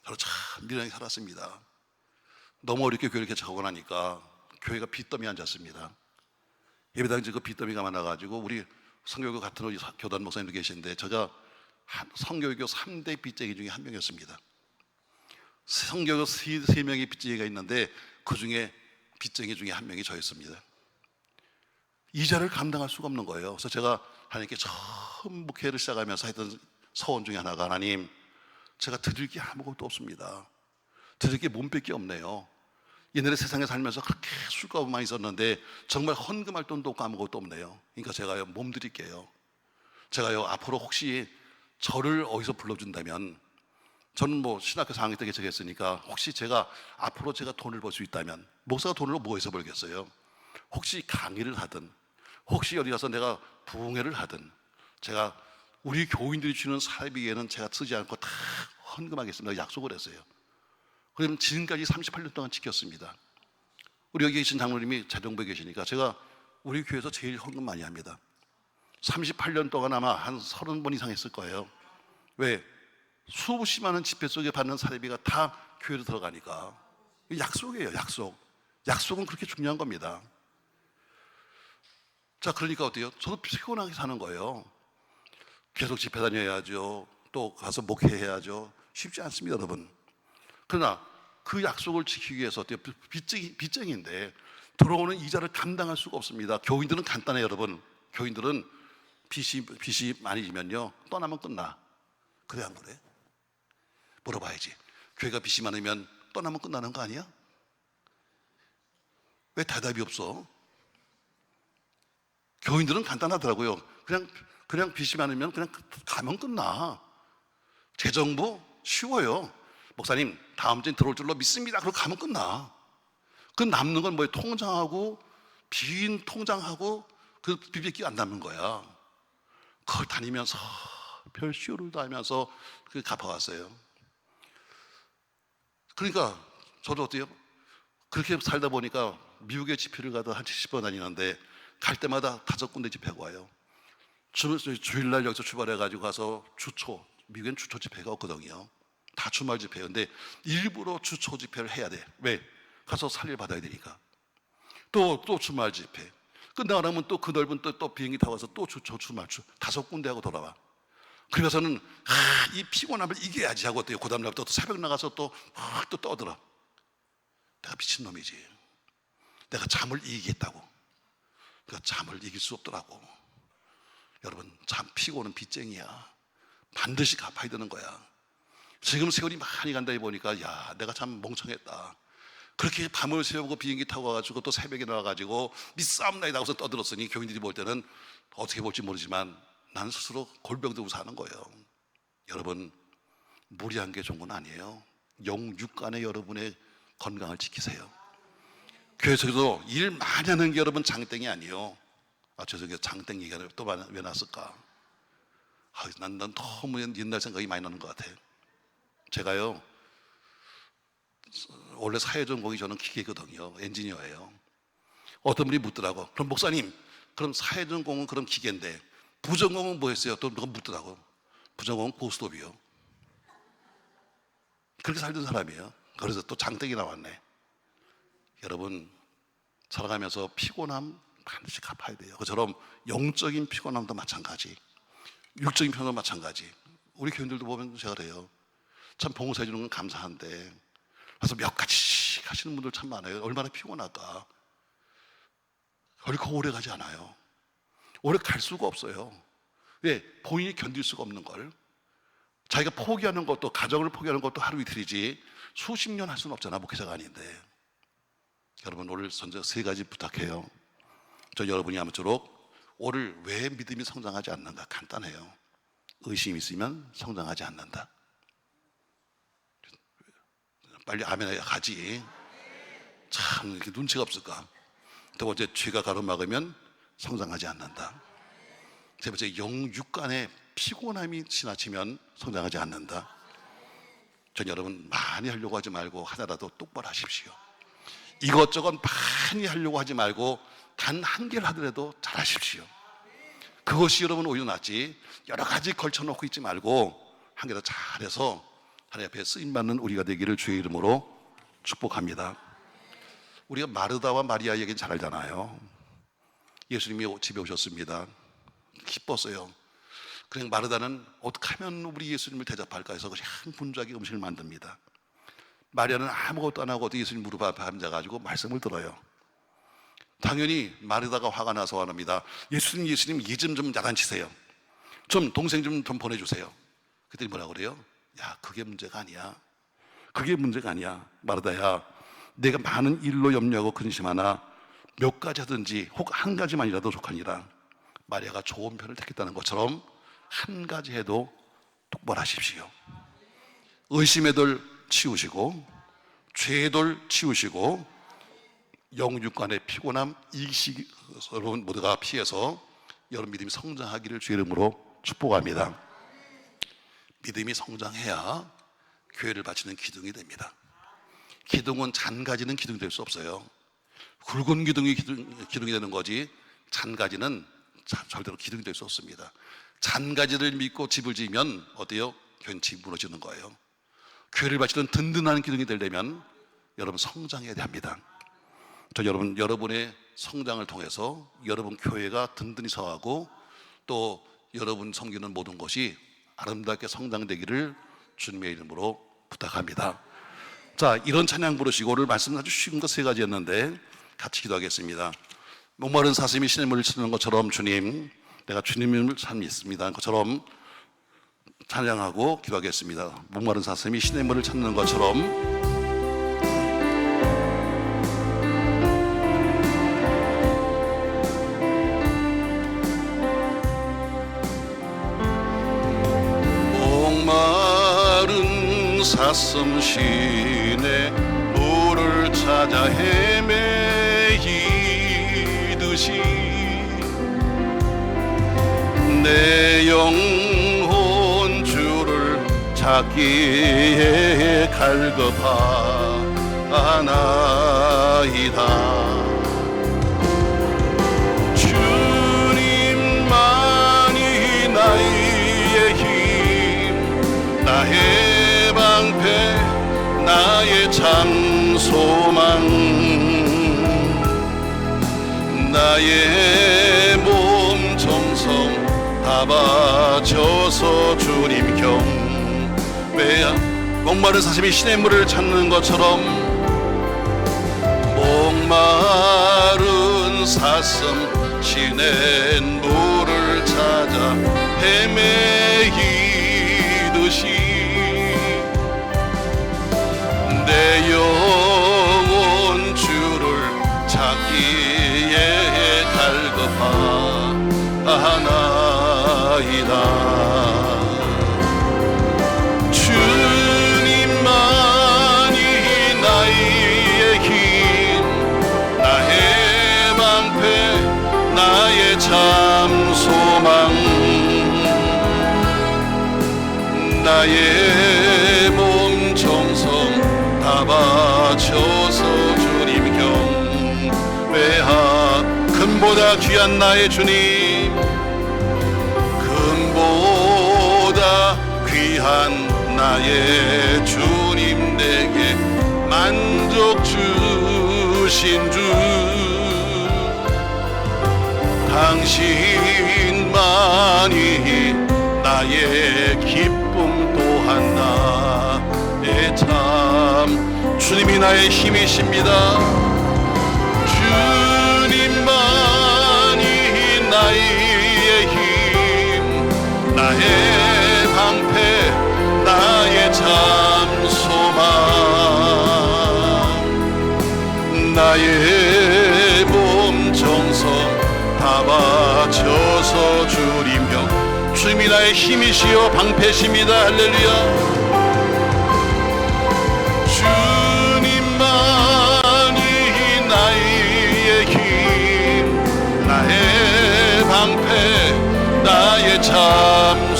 저도 참 미련하게 살았습니다. 너무 어렵게 교회를 개척하고 나니까 교회가 빚더미 앉았습니다. 예배당 그 빚더미가 많아가지고 우리 성교교 같은 우리 교단 목사님도 계시는데 제가 성교교 3대 빚쟁이 중에 한 명이었습니다. 성교교 3명의 빚쟁이가 있는데 그 중에 빚쟁이 중에 한 명이 저였습니다. 이자를 감당할 수가 없는 거예요. 그래서 제가 하나님께 처음 목회를 시작하면서 했던 서원 중에 하나가, 하나님, 제가 드릴 게 아무것도 없습니다. 드릴 게 몸밖에 없네요. 옛날에 세상에 살면서 그렇게 술값 많이 썼는데 정말 헌금할 돈도 없고 아무것도 없네요. 그러니까 제가요, 몸 드릴게요. 제가요, 앞으로 혹시 저를 어디서 불러준다면, 저는 뭐 신학교 4학년 때 개척했으니까 혹시 앞으로 제가 돈을 벌 수 있다면, 목사가 돈을 뭐해서 벌겠어요? 혹시 강의를 하든, 혹시 어디 가서 내가 부흥회를 하든, 제가 우리 교인들이 주는 사비에는 제가 쓰지 않고 다 헌금하겠습니다. 약속을 했어요. 그럼 지금까지 38년 동안 지켰습니다. 우리 여기 계신 장로님이 자정부에 계시니까 제가 우리 교회에서 제일 헌금 많이 합니다. 38년 동안 아마 한 30번 이상 했을 거예요. 왜? 수없이 많은 집회 속에 받는 사례비가 다 교회로 들어가니까. 약속이에요, 약속. 약속은 그렇게 중요한 겁니다. 자, 그러니까 어때요? 저도 피곤하게 사는 거예요. 계속 집회 다녀야죠. 또 가서 목회해야죠. 쉽지 않습니다, 여러분. 그러나 그 약속을 지키기 위해서 어때요? 빚쟁이인데 들어오는 이자를 감당할 수가 없습니다. 교인들은 간단해요, 여러분. 교인들은 빚이 많이 지면요, 떠나면 끝나. 그래, 안 그래? 물어봐야지. 교회가 빚이 많으면 떠나면 끝나는 거 아니야? 왜 대답이 없어? 교인들은 간단하더라고요. 그냥 빚이 많으면 그냥 가면 끝나. 재정부 쉬워요. 목사님, 다음 주에 들어올 줄로 믿습니다. 그러고 가면 끝나. 그 남는 건 뭐예요? 통장하고, 빈 통장하고, 그 비비기 안 남는 거야. 그걸 다니면서 별 쇼를 다니면서 그 갚아왔어요. 그러니까 저도 어때요? 그렇게 살다 보니까 미국에 집회를 가도 한 70번 다니는데 갈 때마다 5군데 집회가 와요. 주일날 여기서 출발해가지고 가서 미국엔 주초 집회가 없거든요. 다 주말 집회예요. 근데 일부러 주초 집회를 해야 돼. 왜? 가서 살릴 받아야 되니까. 또 주말 집회. 끝나고 나면 또 그 넓은 또 비행기 타고 와서 또 주말 5군데 하고 돌아와. 그래서는 이 피곤함을 이겨야지 하고 또 그 다음날부터 또 새벽 나가서 또 떠들어. 내가 미친놈이지. 내가 잠을 이기겠다고. 그러니까 잠을 이길 수 없더라고. 여러분, 잠 피고는 빚쟁이야. 반드시 갚아야 되는 거야. 지금 세월이 많이 간다 해보니까 야, 내가 참 멍청했다. 그렇게 밤을 새우고 비행기 타고 와가지고 또 새벽에 나와가지고 믿사옵나이다 하고서 떠들었으니 교인들이 볼 때는 어떻게 볼지 모르지만 난 스스로 골병 들고 사는 거예요. 여러분, 무리한 게 좋은 건 아니에요. 영육간에 여러분의 건강을 지키세요. 교회에서도 일 많이 하는 게 여러분 장땡이 아니에요. 죄송해요. 장땡 얘기가 또 왜 났을까? 난 너무 옛날 생각이 많이 나는 것 같아. 제가요, 원래 사회전공이 저는 기계거든요. 엔지니어예요. 어떤 분이 묻더라고. 그럼 목사님, 그럼 사회전공은 그럼 기계인데 부전공은 뭐 했어요? 또 누가 묻더라고. 부전공은 고스톱이요. 그렇게 살던 사람이에요. 그래서 또 장땡이 나왔네. 여러분, 살아가면서 피곤함 반드시 갚아야 돼요. 그처럼 영적인 피곤함도 마찬가지, 육적인 피곤함도 마찬가지. 우리 교인들도 보면 제가 그래요. 참 봉사해 주는 건 감사한데 그래서 몇 가지 하시는 분들 참 많아요. 얼마나 피곤할까. 결코 오래 가지 않아요. 오래 갈 수가 없어요. 왜? 본인이 견딜 수가 없는 걸. 자기가 포기하는 것도, 가정을 포기하는 것도 하루 이틀이지 수십 년 할 수는 없잖아, 목회자가 아닌데. 여러분, 오늘 선저 3가지 부탁해요. 저 여러분이 아무쪼록 오늘 왜 믿음이 성장하지 않는가? 간단해요. 의심이 있으면 성장하지 않는다. 빨리 아멘 가지. 참 이렇게 눈치가 없을까? 두 번째, 죄가 가로막으면 성장하지 않는다. 세 번째, 영육간의 피곤함이 지나치면 성장하지 않는다. 전 여러분 많이 하려고 하지 말고 하나라도 똑바로 하십시오. 이것저것 많이 하려고 하지 말고 단 한 개를 하더라도 잘하십시오. 그것이 여러분 오히려 낫지, 여러 가지 걸쳐놓고 있지 말고 한 개 더 잘해서 하나님 앞에 쓰임받는 우리가 되기를 주의 이름으로 축복합니다. 우리가 마르다와 마리아 얘기는 잘 알잖아요. 예수님이 집에 오셨습니다. 기뻤어요. 그냥 마르다는 어떻게 하면 우리 예수님을 대접할까 해서 그냥 분주하게 음식을 만듭니다. 마리아는 아무것도 안 하고 예수님 무릎 앞에 앉아가지고 말씀을 들어요. 당연히 마르다가 화가 나서 화납니다. 예수님 이 좀 야단치세요. 좀 동생 좀 보내주세요. 그랬더니 뭐라고 그래요? 야, 그게 문제가 아니야. 그게 문제가 아니야. 마르다야, 내가 많은 일로 염려하고 근심하나 몇 가지 하든지 혹 한 가지만이라도 족하니라. 마리아가 좋은 편을 택했다는 것처럼 한 가지 해도 똑바로 하십시오. 의심의 돌 치우시고, 죄의 돌 치우시고, 영육간의 피곤함, 이식 여러분 모두가 피해서 여러분 믿음이 성장하기를 주의 이름으로 축복합니다. 믿음이 성장해야 교회를 바치는 기둥이 됩니다. 기둥은 잔가지는 기둥이 될 수 없어요. 굵은 기둥이 기둥이 되는 거지, 잔가지는 절대로 기둥이 될 수 없습니다. 잔가지를 믿고 집을 지으면 어때요? 교회는 집이 무너지는 거예요. 교회를 바치는 든든한 기둥이 되려면 여러분 성장해야 합니다. 저 여러분의 성장을 통해서 여러분 교회가 든든히 서하고 또 여러분 섬기는 모든 것이 아름답게 성장되기를 주님의 이름으로 부탁합니다. 자, 이런 찬양 부르시고 오늘 말씀 아주 쉬운 거 세 가지였는데 같이 기도하겠습니다. 목마른 사슴이 신의 물을 찾는 것처럼 주님, 내가 주님을 참 믿습니다. 것처럼 찬양하고 기도하겠습니다. 목마른 사슴이 신의 물을 찾는 것처럼 목마른 사슴 신의 물을 찾아 헤매이듯이 내 영혼 주를 찾기에 갈급하나이다. 주님만이 나의 힘, 나의 방패, 나의 참 소망, 나의 몸 정성 다 바쳐서 주님 경배하. 목마른 사슴이 신의 물을 찾는 것처럼 목마른 사슴 신의 물을 찾아 헤매이듯이 내 영혼 주를 찾기에 갈급하나이다. 주님만이 나의 힘, 나의 방패, 나의 참 소망, 나의 몸 정성 다 바쳐서 주님 경배하. 금보다 귀한 나의 주님, 금보다 귀한 나의 주님, 내게 만족 주신 주, 당신만이 나의 기쁨 또한 나의 참. 주님이 나의 힘이십니다. 주님만이 나의 힘, 나의 방패, 나의 참 소망, 나의 몸 정성 다 바쳐서 주님 경. 주님이 나의 힘이시여 방패십니다. 할렐루야. 주님만이 나의 힘, 나의 방패, 나의 참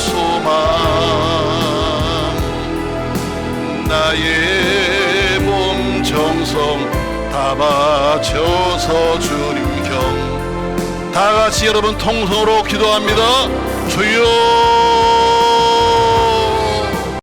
다 바쳐서 주님 경 다 같이 여러분 통성으로 기도합니다. 주여